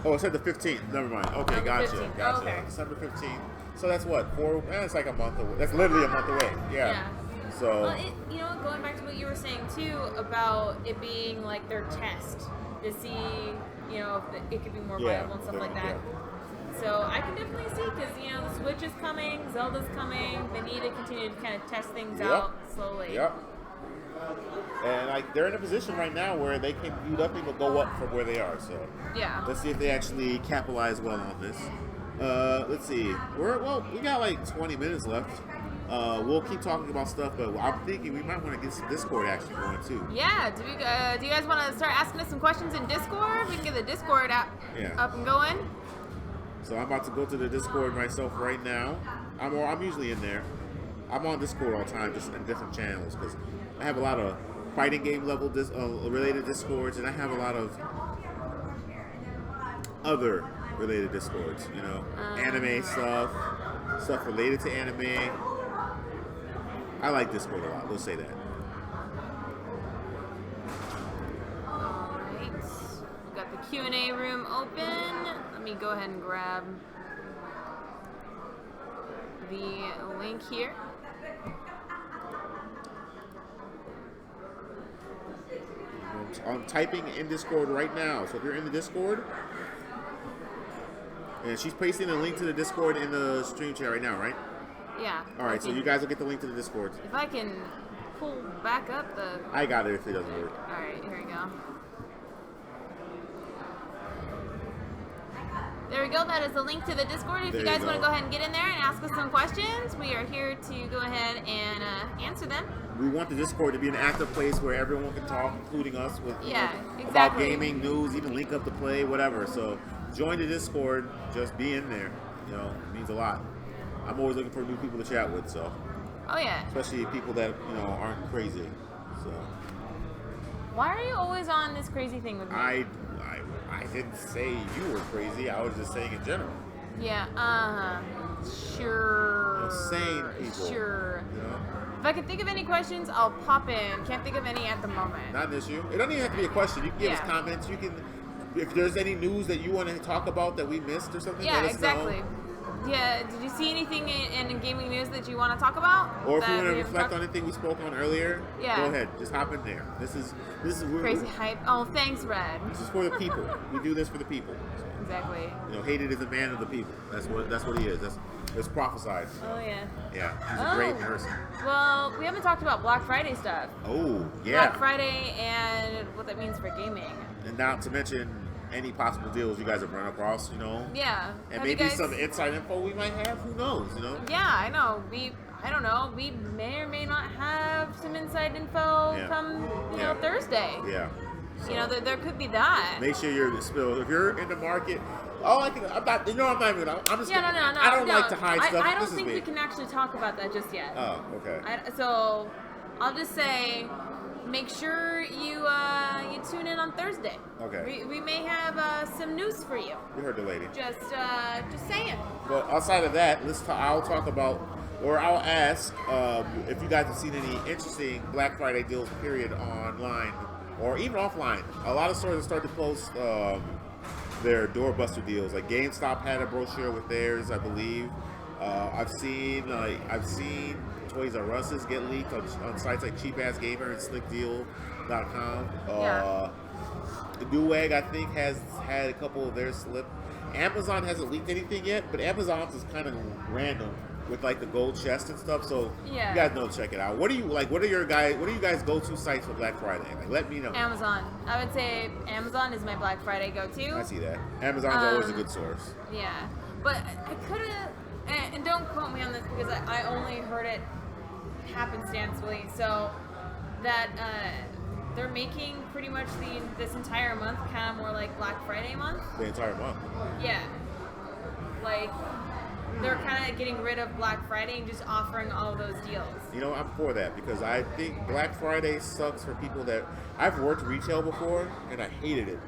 Oh, it said the 15th. Never mind. Okay, gotcha. Oh, okay. December 15th. So that's what? It's like a month away. That's literally a month away. Yeah. So. Well, going back to what you were saying too about it being like their test to see, if it could be more viable and stuff like that. So I can definitely see because the Switch is coming, Zelda's coming. They need to continue to kind of test things out slowly. Yep. And they're in a position right now where they can do nothing but go up from where they are. So let's see if they actually capitalize well on this. Let's see. We got like 20 minutes left. We'll keep talking about stuff, but I'm thinking we might want to get some Discord action going too. Yeah. Do you guys want to start asking us some questions in Discord? We can get the Discord up and going. So I'm about to go to the Discord myself right now. I'm usually in there. I'm on Discord all the time, just in different channels, because I have a lot of fighting game level related Discords, and I have a lot of other related Discords. Anime stuff related to anime. I like Discord a lot. We'll say that. Alright. We've got the Q&A room open. Let me go ahead and grab the link here. I'm typing in Discord right now. So if you're in the Discord, and she's pasting a link to the Discord in the stream chat right now, right? Yeah. All right, so you guys will get the link to the Discord. If I can pull back up the... I got it if it doesn't work. All right, here we go. There we go. That is the link to the Discord. If you guys want to go ahead and get in there and ask us some questions, we are here to go ahead and answer them. We want the Discord to be an active place where everyone can talk, including us, with exactly. about gaming, news, even link up to play, whatever. So join the Discord. Just be in there. It means a lot. I'm always looking for new people to chat with. So. Oh yeah. Especially people that aren't crazy. So. Why are you always on this crazy thing with me? I didn't say you were crazy. I was just saying in general. Yeah. Sure. Sane people. Sure. If I can think of any questions, I'll pop in. Can't think of any at the moment. Not an issue. It doesn't even have to be a question. You can give us comments. You can if there's any news that you want to talk about that we missed or something, Yeah, let us exactly. know. Yeah, did you see anything in gaming news that you want to talk about? Or if that you want to we haven't reflect talked- on anything we spoke on earlier, Yeah. go ahead. Just hop in there. This is Crazy hype. Oh, thanks, Red. This is for the people. We do this for the people. Exactly. You know, hated is a man of the people. That's what he is. That's prophesied. Oh, yeah. Yeah, he's a great person. Well, we haven't talked about Black Friday stuff. Oh, yeah. Black Friday and what that means for gaming. And not to mention any possible deals you guys have run across, you know. Yeah. And Have you maybe guys- some inside info we might have. Who knows, you know? Yeah, I know. I don't know. We may or may not have some inside info Yeah. come, Yeah. Thursday. Yeah. You know, there could be that. Make sure you're still, if you're in the market, I'm not even, I'm just Yeah, no. I don't no. like to hide stuff. I don't This is think me. we can actually talk about that just yet. Oh, okay. So I'll just say, make sure you tune in on Thursday. Okay. We may have some news for you. You heard the lady. Just saying. But outside of that, I'll talk about, or I'll ask if you guys have seen any interesting Black Friday deals, period, online or even offline. A lot of stores have started to post their doorbuster deals. Like GameStop had a brochure with theirs, I believe. I've seen Toys R Us's get leaked on sites like Cheap Ass Gamer and SlickDeal.com. Yeah. Newegg, I think, has had a couple of theirs slip. Amazon hasn't leaked anything yet, but Amazon's is kind of random with like the gold chest and stuff. So Yeah. you guys know to check it out. What do you like? What are you guys go-to sites for Black Friday? Like, let me know. Amazon. I would say Amazon is my Black Friday go-to. I see that. Amazon's always a good source. Yeah, but I could have, and don't quote me on this because I only heard it happenstancely. So that they're making pretty much this entire month kind of more like Black Friday month. The entire month. Yeah, like they're kind of getting rid of Black Friday and just offering all those deals. You know, I'm for that because I think Black Friday sucks for people that I've worked retail before and I hated it.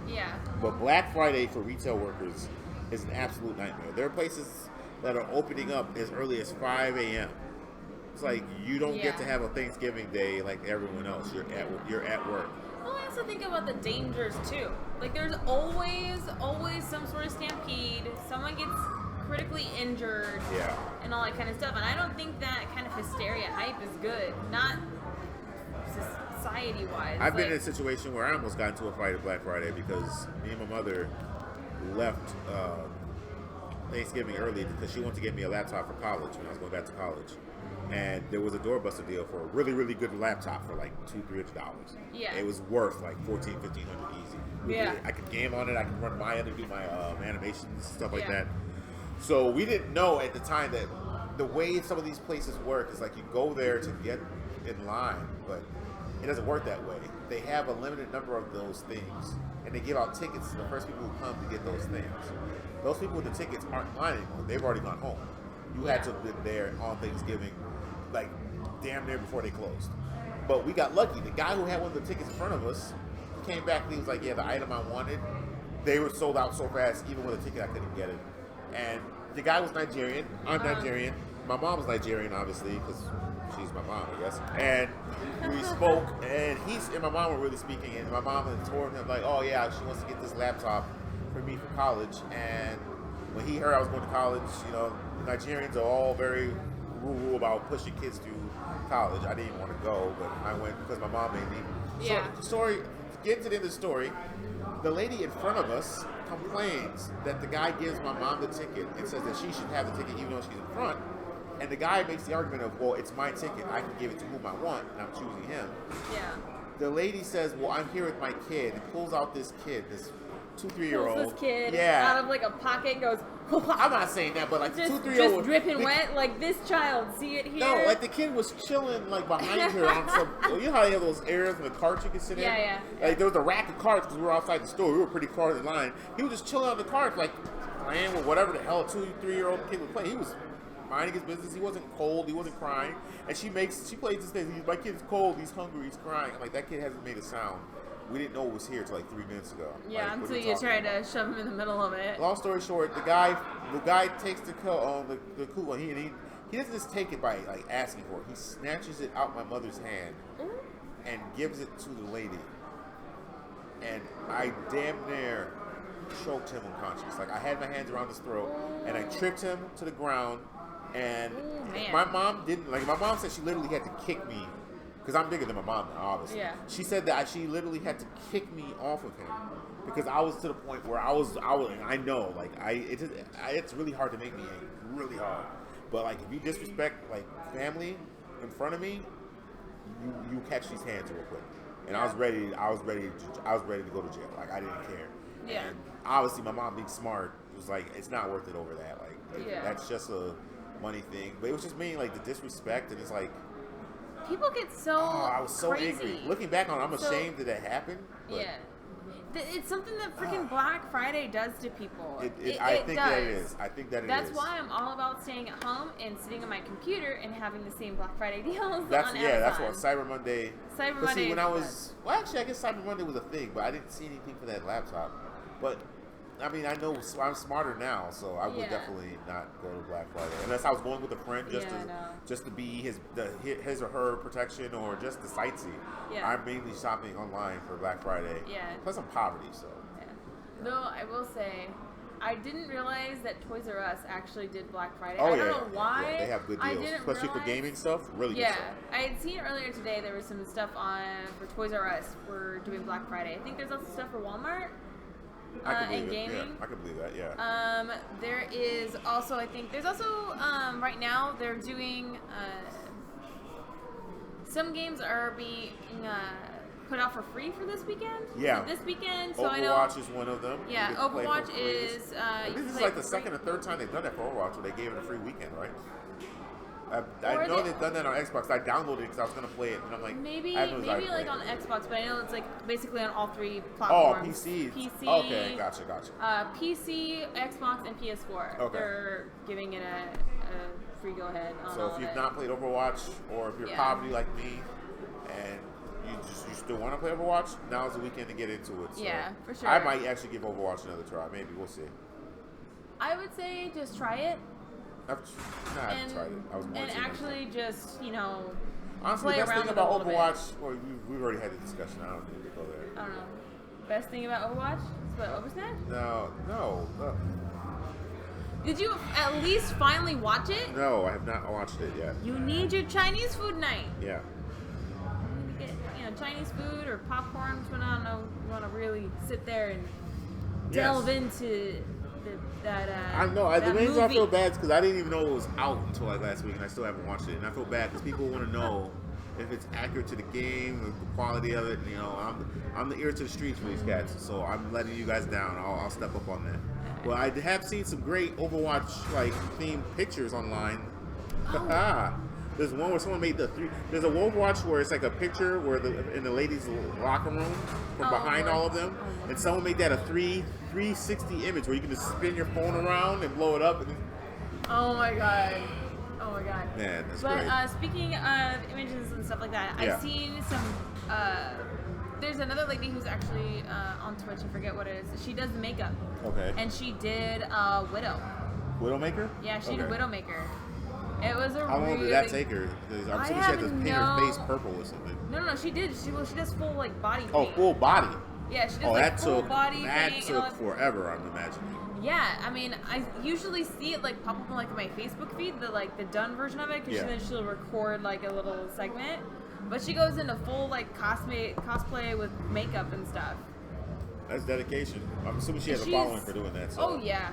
Yeah. But Black Friday for retail workers is an absolute nightmare. There are places that are opening up as early as 5 a.m. It's like you don't get to have a Thanksgiving day like everyone else. You're at work. Well, I also think about the dangers too. Like there's always some sort of stampede. Someone gets critically injured. Yeah. And all that kind of stuff. And I don't think that kind of hysteria hype is good. Not society-wise. I've been in a situation where I almost got into a fight at Black Friday because me and my mother left Thanksgiving early because she wanted to get me a laptop for college when I was going back to college. And there was a doorbuster deal for a really, really good laptop for like $200-$300. Yeah. It was worth like $1,400-$1,500 easy. Yeah. I could game on it. I could run Maya to do my animations, stuff like Yeah. that. So we didn't know at the time that the way some of these places work is like you go there to get in line, but it doesn't work that way. They have a limited number of those things, and they give out tickets to the first people who come to get those things. Those people with the tickets aren't in line anymore. They've already gone home. You had to have been there on Thanksgiving, like damn near before they closed. But we got lucky. The guy who had one of the tickets in front of us came back and he was like, yeah, the item I wanted, they were sold out so fast, even with a ticket I couldn't get it. And the guy was Nigerian. I'm Nigerian. My mom was Nigerian, obviously, because she's my mom, I guess. And we spoke, and my mom were really speaking, and my mom had told him, like, oh, yeah, she wants to get this laptop for me for college. And when he heard I was going to college, you know, the Nigerians are all very rural about pushing kids through college. I didn't want to go, but I went because my mom made me. Yeah. So, get to the end of the story. The lady in front of us complains that the guy gives my mom the ticket and says that she should have the ticket even though she's in front. And the guy makes the argument of, well, it's my ticket. I can give it to whom I want, and I'm choosing him. Yeah. The lady says, well, I'm here with my kid. And pulls out this kid, this 2-3-year-old. Pulls this kid yeah. out of like a pocket and goes, I'm not saying that, but like just 2-3-year-old. just dripping wet. Like this child, see it here? No, like the kid was chilling like behind her on some. You know how they have those areas in the carts you can sit in? Yeah. Like there was a rack of carts because we were outside the store. We were pretty far in line. He was just chilling on the carts, like playing with whatever the hell a 2-3-year-old kid was playing. He was minding his business. He wasn't cold. He wasn't crying. And she plays this thing. My kid's cold. He's hungry. He's crying. I'm like, that kid hasn't made a sound. We didn't know it was here till like 3 minutes ago. Yeah, Like, what are until we you talking try about? to shove him in the middle of it. Long story short, the guy takes the coupon. He doesn't just take it by like asking for it. He snatches it out my mother's hand Ooh. and gives it to the lady. and I damn near choked him unconscious. Like I had my hands around his throat, and I tripped him to the ground. And man. my mom didn't like. My mom said she literally had to kick me because I'm bigger than my mom now, obviously. Yeah. She said that she literally had to kick me off of him because I was to the point where I was. I know, like it's really hard to make me angry, really hard. But like if you disrespect like family in front of me, you catch these hands real quick. And I was ready to go to jail. Like I didn't care. Yeah. And obviously my mom being smart was like, it's not worth it over that. Like that's just a money thing. But it was just mainly like the disrespect, and it's like people get so I was so crazy. angry. Looking back on it, I'm ashamed that happened. But Yeah. It's something that freaking Black Friday does to people. I think that it is. I think that it is. That's why I'm all about staying at home and sitting on my computer and having the same Black Friday deals That's on yeah. Amazon. That's what Cyber Monday. Cyber But see, Monday when is I the was actually, I guess Cyber Monday was a thing, but I didn't see anything for that laptop. But I mean, I know I'm smarter now, so I would Yeah. definitely not go to Black Friday unless I was going with a friend just to be his or her protection or just to sightsee. Yeah. I'm mainly shopping online for Black Friday. Yeah. Plus, I'm poverty, so. Yeah. No, I will say, I didn't realize that Toys R Us actually did Black Friday. Oh, I don't know why. Yeah, they have good I deals, didn't especially for realize. gaming stuff. Really good Yeah, stuff. I had seen earlier today. There was some stuff on for Toys R Us for doing Black Friday. I think there's also stuff for Walmart. I can and believe it. gaming. Yeah, I can believe that. Yeah. There is also, I think, there's also right now they're doing some games are being put out for free for this weekend. Yeah. This weekend, so I know. Overwatch is one of them. Yeah, You get to play for Overwatch free. is. This is like the second or third time they've done that for Overwatch, where they gave it a free weekend, right? I know they've done that on Xbox. I downloaded it because I was gonna play it, and I'm like, Maybe I haven't like played on it. Xbox, but I know it's like basically on all three Oh, platforms. PC. PC. Okay, gotcha. PC, Xbox, and PS4. Okay. They're giving it a free go ahead. On So all if of you've it. not played Overwatch, or if you're Yeah. poverty like me, and you still want to play Overwatch, now's the weekend to get into it. So Yeah, for sure. I might actually give Overwatch another try. Maybe we'll see. I would say just try it. I've tried it. I was more and into it. actually just Honestly, play the best around thing with it a about little bit. Overwatch, well, we've already had the discussion. I don't need to go there. I don't know. Best thing about Overwatch is what, Oversmash? No. Did you at least finally watch it? No, I have not watched it yet. You need your Chinese food night. Yeah. You need to get Chinese food or popcorn. Which one I don't know. You want to really sit there and delve into that. I know. The that reason I feel movie. bad is because I didn't even know it was out until like last week, and I still haven't watched it. And I feel bad because people want to know if it's accurate to the game, the quality of it. You know, I'm the ear to the streets for these cats, so I'm letting you guys down. I'll step up on that. Well, I have seen some great Overwatch like themed pictures online. There's one where someone made there's a Overwatch where it's like a picture where in the ladies' locker room from behind all of them, and someone made that a 360 image where you can just spin your phone around and blow it up. And Oh my god. man, that's But great. speaking of images and stuff like that, Yeah. I've seen some. There's another lady who's actually on Twitch. I forget what it is. She does makeup, Okay. and she did Widow. Widowmaker? Yeah, she did Okay. Widowmaker. It was a How long really. did that take her? Because I'm I assuming she had to have paint her no- face purple or something. No, she did. She does full like body paint. Oh, full body. Yeah, she does Oh, like that full took body paint. and all that- forever. I'm imagining. Yeah, I mean, I usually see it like pop up on like my Facebook feed, the done version of it, because Yeah. then she'll record like a little segment. But she goes into full like cosplay with makeup and stuff. That's dedication. I'm assuming she has a She's- following for doing that. So. Oh yeah.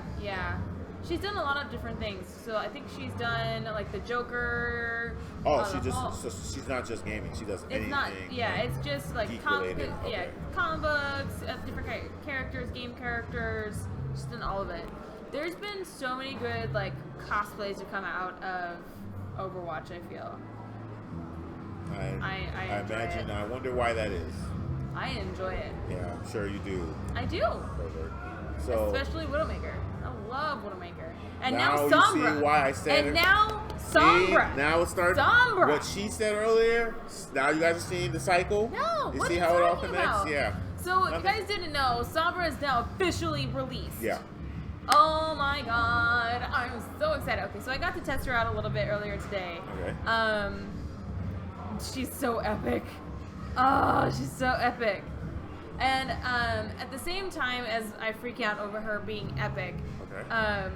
She's done a lot of different things. So I think she's done like the Joker. Oh, so she's not just gaming. She does it's anything. not. Yeah, like, it's just like geek-related. Okay. comic books, different characters, game characters. She's done all of it. There's been so many good like cosplays to come out of Overwatch. I feel. I enjoy imagine. it. I wonder why that is. I enjoy it. Yeah, I'm sure you do. I do. Pervert. So Especially Widowmaker. I love Widowmaker. And now now you Sombra. see why I said and it. now See, Sombra. now it starts. Sombra. What she said earlier. Now you guys are seeing the cycle. No, You what see are you how it all talking connects? about? Yeah. So if you Nothing. guys didn't know, Sombra is now officially released. Yeah. Oh my god, I'm so excited. Okay, so I got to test her out a little bit earlier today. Okay. She's so epic. Oh, she's so epic. And at the same time as I freak out over her being epic, Okay.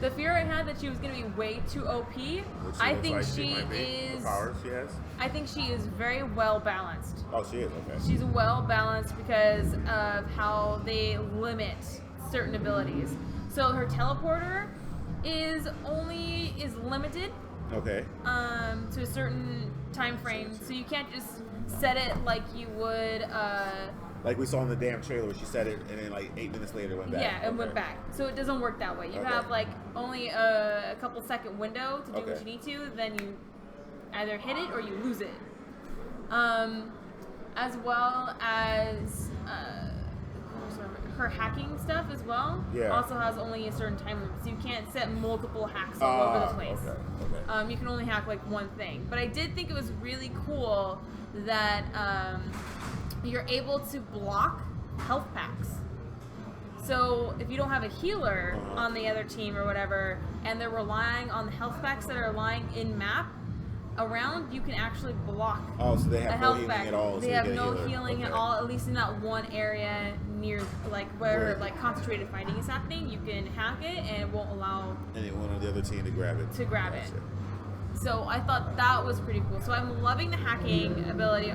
the fear I had that she was going to be way too OP, Which she I looks think like she might be, is. the powers she has. I think she is very well balanced. Oh, she is. Okay. She's well balanced because of how they limit certain abilities. So her teleporter is limited Okay. to a certain time frame. So you can't just set it like you would. Like we saw in the damn trailer where she said it and then like 8 minutes later went back. Yeah, it went back. So it doesn't work that way. You Okay. have like only a couple second window to do what Okay. you need to. Then you either hit it or you lose it. As well as her hacking stuff as well. Yeah. Also has only a certain time limit, so you can't set multiple hacks all over the place. Okay. You can only hack like one thing. But I did think it was really cool that you're able to block health packs. So if you don't have a healer on the other team or whatever, and they're relying on the health packs that are lying in map around, you can actually block Oh, so they a have no health healing pack. at all. So They you have get a no healer. healing at Okay. all, at least in that one area near like where Right. like concentrated fighting is happening. You can hack it and it won't allow Anyone on the other team to grab it. it. So I thought that was pretty cool. So I'm loving the hacking ability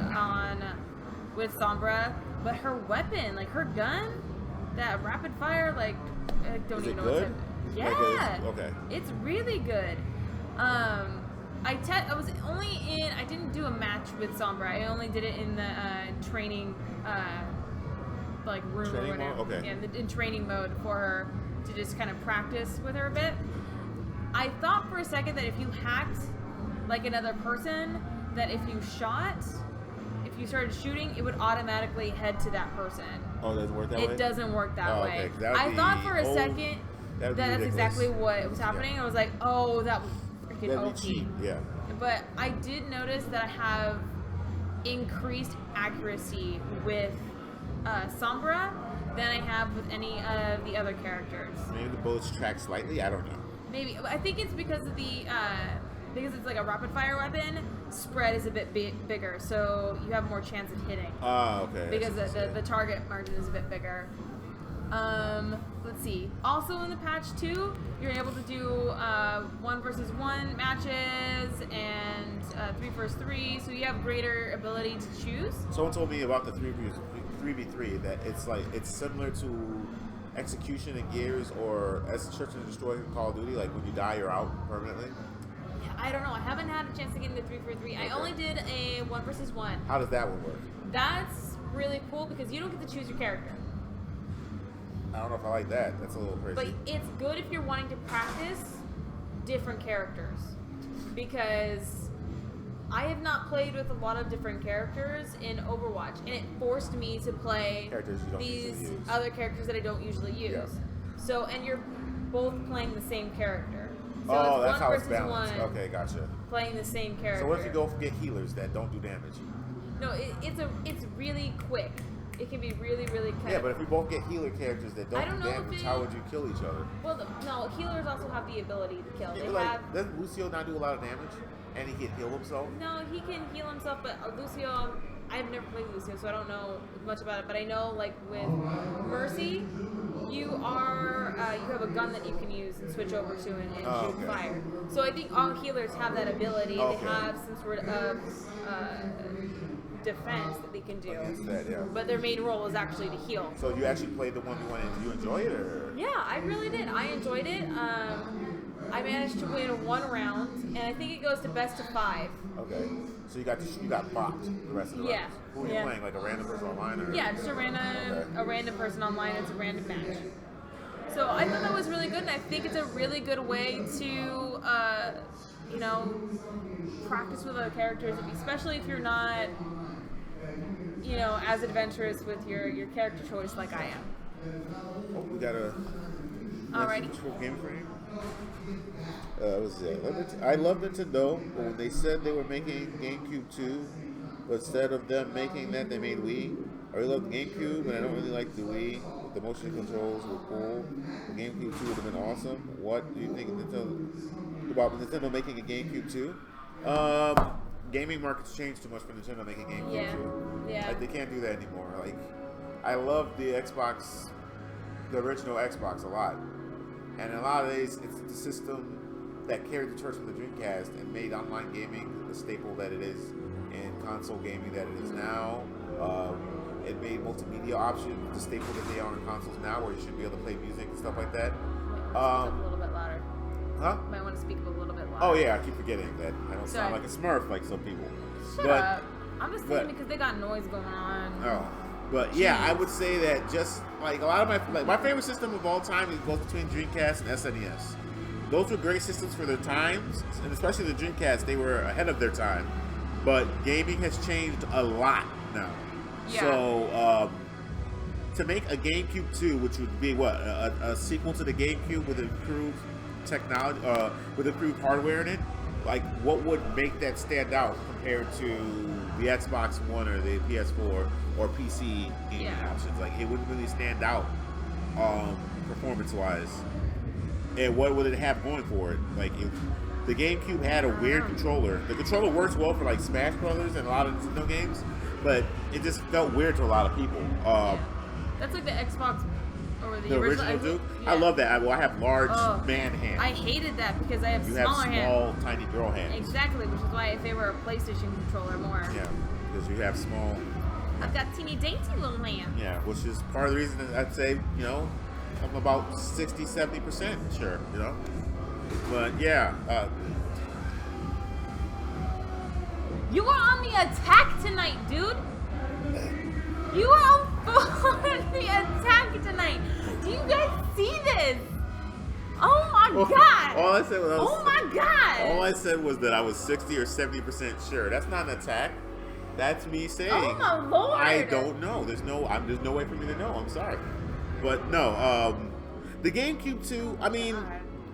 with Sombra, but her weapon, like her gun, that rapid fire, like I don't Is even it know good? what to. Yeah, Like okay. it's really good. I was only in. I didn't do a match with Sombra. I only did it in the training, like room Training or whatever. mode? Okay. Yeah, in training mode for her to just kind of practice with her a bit. I thought for a second that if you hacked like another person, that if you started shooting, it would automatically head to that person. Oh, it doesn't work that way? It doesn't work that Oh, way. okay, 'cause that would I be thought for a old- second that would be that's ridiculous. exactly what was happening. Yeah. I was like, oh, that was freaking That'd OP. be cheap, yeah. But I did notice that I have increased accuracy with Sombra than I have with any of the other characters. Maybe the bullets track slightly. I don't know. Maybe I think it's because of the because it's like a rapid fire weapon. Spread is a bit bigger, so you have more chance of hitting. Oh, okay. Because That's what the I'm saying. target margin is a bit bigger. Let's see. Also in the patch 2, you're able to do 1 versus 1 matches and 3 versus 3, so you have greater ability to choose. Someone told me about the 3v3 that it's similar to Execution and Gears or as Search and Destroy in Call of Duty. Like when you die, you're out permanently. Yeah, I don't know. I haven't had a chance to get into 3 for 3. I Okay. only did a 1 versus 1. How does that one work? That's really cool because you don't get to choose your character. I don't know if I like that. That's a little crazy. But it's good if you're wanting to practice different characters. Because I have not played with a lot of different characters in Overwatch. And it forced me to play Characters you don't these usually use. other characters that I don't usually use. Yeah. So, and you're both playing the same character. So oh, it's that's one how it's versus balanced. one Okay, gotcha. playing the same character. So what if you go get healers that don't do damage? No, it's really quick. It can be really, really quick. Yeah, but if we both get healer characters that I don't don't do know if damage, it- how would you kill each other? Well, no, healers also have the ability to kill. Yeah, They like, have. doesn't Lucio not do a lot of damage? And he can heal himself? No, he can heal himself, but Lucio, I've never played Lucio, so I don't know much about it. But I know, like with Mercy, you have a gun that you can use and switch over to and shoot okay. fire. So I think all healers have that ability. Okay. They have some sort of defense that they can do. Against that, yeah. But their main role is actually to heal. So you actually played the 1v1 and you enjoy it, or? Yeah, I really did. I enjoyed it. I managed to win 1 round, and I think it goes to best of 5. Okay. So you got bopped the rest of the Yeah. rounds. Who are you Yeah. playing? Like a random person online, or? Yeah, just a random person online. It's a random match. So I thought that was really good, and I think it's a really good way to, practice with other characters, especially if you're not, as adventurous with your character choice like I am. Oh, we got a Alrighty. message from Game Frame. I love Nintendo, but when they said they were making GameCube 2, but instead of them making that, they made Wii. I really love the GameCube, and I don't really like the Wii. The motion controls were cool. The GameCube 2 would have been awesome. What do you think about Nintendo making a GameCube 2? Gaming markets changed too much for Nintendo making GameCube 2. Yeah. Like, they can't do that anymore. Like, I love the Xbox, the original Xbox a lot. And in a lot of ways, it's the system that carried the torch from the Dreamcast and made online gaming the staple that it is and console gaming that it is now. It made multimedia options the staple that they are on consoles now, where you should be able to play music and stuff like that. Speak up a little bit louder. Huh? Might want to speak up a little bit louder. Oh yeah, I keep forgetting that I don't Sorry. sound like a Smurf like some people. Shut up. I'm just saying because they got noise going on. Oh, but yeah, I would say that just like a lot of my favorite system of all time is goes between Dreamcast and SNES. Those were great systems for their times, and especially the Dreamcast, they were ahead of their time. But gaming has changed a lot now. Yeah. So to make a GameCube 2, which would be what a sequel to the GameCube with improved technology, with improved hardware in it, like what would make that stand out compared to the Xbox One or the PS4 or PC gaming options? Like it wouldn't really stand out performance-wise. And what would it have going for it? Like if the GameCube had a weird controller. The controller works well for like Smash Brothers and a lot of Nintendo games, but it just felt weird to a lot of people. That's like the Xbox or the original Duke. Yeah. I love that. I have large man hands. I hated that because I have You smaller have hands. small, tiny girl hands. Exactly, which is why I favor a PlayStation controller more. Yeah, because you have small. I've got teeny dainty little hands. Yeah, which is part of the reason that I'd say, you know, I'm about 60, 70% sure, you know. But yeah. You were on the attack tonight, dude. You were on the attack tonight. Do you guys see this? Oh my god. All I said was oh my god. All I said was that I was 60 or 70% sure. That's not an attack. That's me saying. Oh my lord. I don't know. There's no way for me to know. I'm sorry. But no, the GameCube 2, I mean,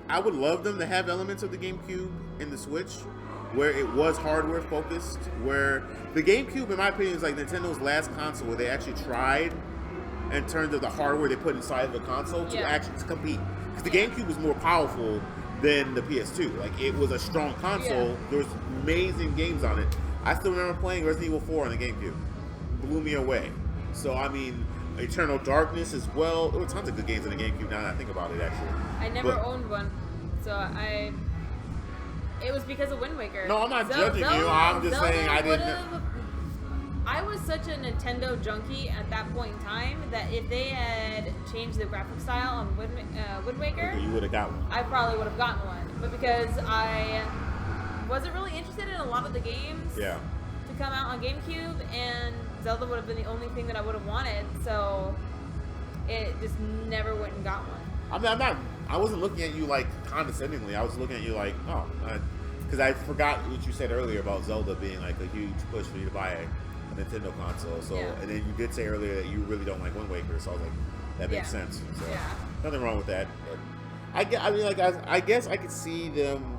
I would love them to have elements of the GameCube in the Switch where it was hardware focused, where the GameCube, in my opinion, is like Nintendo's last console where they actually tried in terms of the hardware they put inside of the console to actually compete. Because the GameCube was more powerful than the PS2. Like, it was a strong console. There was amazing games on it. I still remember playing Resident Evil 4 on the GameCube. Blew me away. So, I mean, Eternal Darkness as well. There were tons of good games on the GameCube now that I think about it, actually. I never owned one. So it was because of Wind Waker. No, I'm not judging you. I'm just saying I didn't. I was such a Nintendo junkie at that point in time that if they had changed the graphic style on Wind Waker, Okay, you would have got one. I probably would have gotten one. But because I wasn't really interested in a lot of the games to come out on GameCube, and Zelda would have been the only thing that I would have wanted, so it just never went and got one. I wasn't looking at you like condescendingly. I was looking at you like, because I forgot what you said earlier about Zelda being like a huge push for you to buy a Nintendo console. So, and then you did say earlier that you really don't like Wind Waker. So I was like, that makes sense. So nothing wrong with that. But I guess I could see them.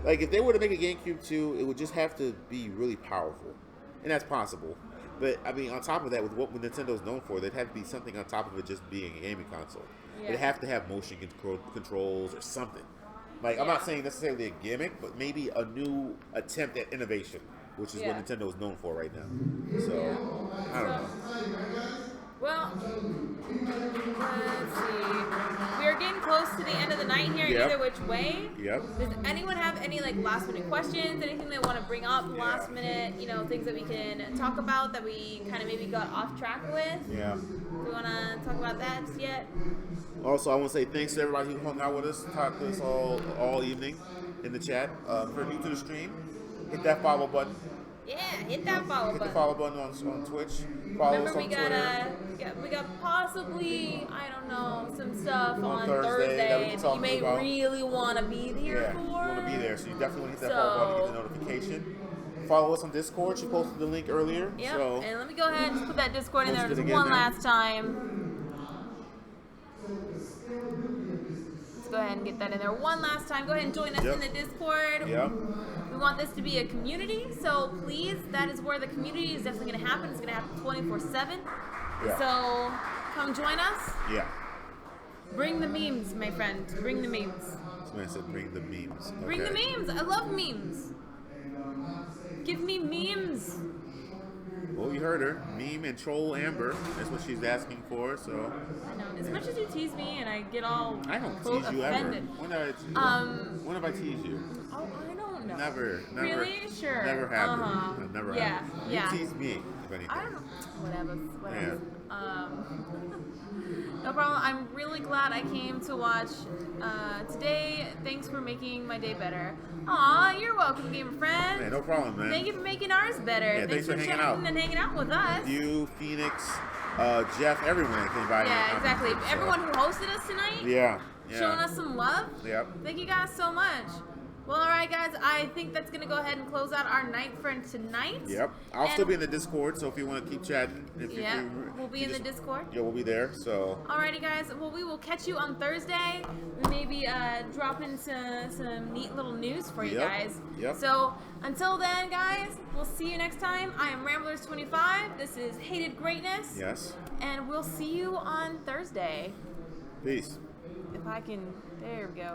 Like if they were to make a GameCube 2, it would just have to be really powerful, and that's possible. But I mean, on top of that, with what Nintendo's known for, there'd have to be something on top of it just being a gaming console. It'd have to have motion controls or something. Like I'm not saying necessarily a gimmick, but maybe a new attempt at innovation, which is what Nintendo is known for right now. So I don't know. Well, let's see. We are getting close to the end of the night here, either which way. Does anyone have any like last minute questions? Anything they want to bring up last minute? You know, things that we can talk about that we kind of maybe got off track with. Do we want to talk about that yet? Also, I want to say thanks to everybody who hung out with us, talked to us all evening in the chat. If you're new to the stream, hit that follow button. Yeah, hit that follow button. Hit the follow button on Twitch. Follow us on Twitter. We got possibly, I don't know, some stuff on Thursday that you may really want to be there for. You want to be there, so you definitely want to hit that follow button to get the notification. Follow us on Discord. She posted the link earlier. Yeah, so and let me go ahead and just put that Discord in there just one last time. Go ahead and get that in there one last time. Go ahead and join us in the Discord. We want this to be a community, so please, that is where the community is definitely going to happen. It's going to happen 24/7. So come join us. Bring the memes, my friend. Bring the memes. This man said bring the memes. Okay. Bring the memes. I love memes. Give me memes. Well, you heard her. Meme and troll Amber. That's what she's asking for. So I know. As much as you tease me and I get all I don't quote, tease you ever. offended. When did I tease you? When have I teased you? Oh, I don't know. Never. Really? Sure. Never happened. Uh-huh. Never Yeah. happened. Yeah. You tease me, if anything. I don't know. Whatever. Yeah. No problem. I'm really glad I came to watch today. Thanks for making my day better. Aw, you're welcome, gamer friend. Hey, no problem, man. Thank you for making ours better. Yeah, thanks for hanging chatting out. and hanging out with us. You, Phoenix, Jeff, everyone that came by. Yeah, and exactly. commented, so. Everyone who hosted us tonight, Yeah. showing us some love. Yep. Thank you guys so much. Well, all right, guys. I think that's gonna go ahead and close out our night for tonight. Yep. I'll still be in the Discord, so if you want to keep chatting, Yeah, we'll be in the Discord. Yeah, we'll be there. So. Alrighty, guys. Well, we will catch you on Thursday. We may be dropping some neat little news for you Yep, guys. yep. So until then, guys, we'll see you next time. I am Ramblers25. This is Hated Greatness. Yes. And we'll see you on Thursday. Peace. If I can, there we go.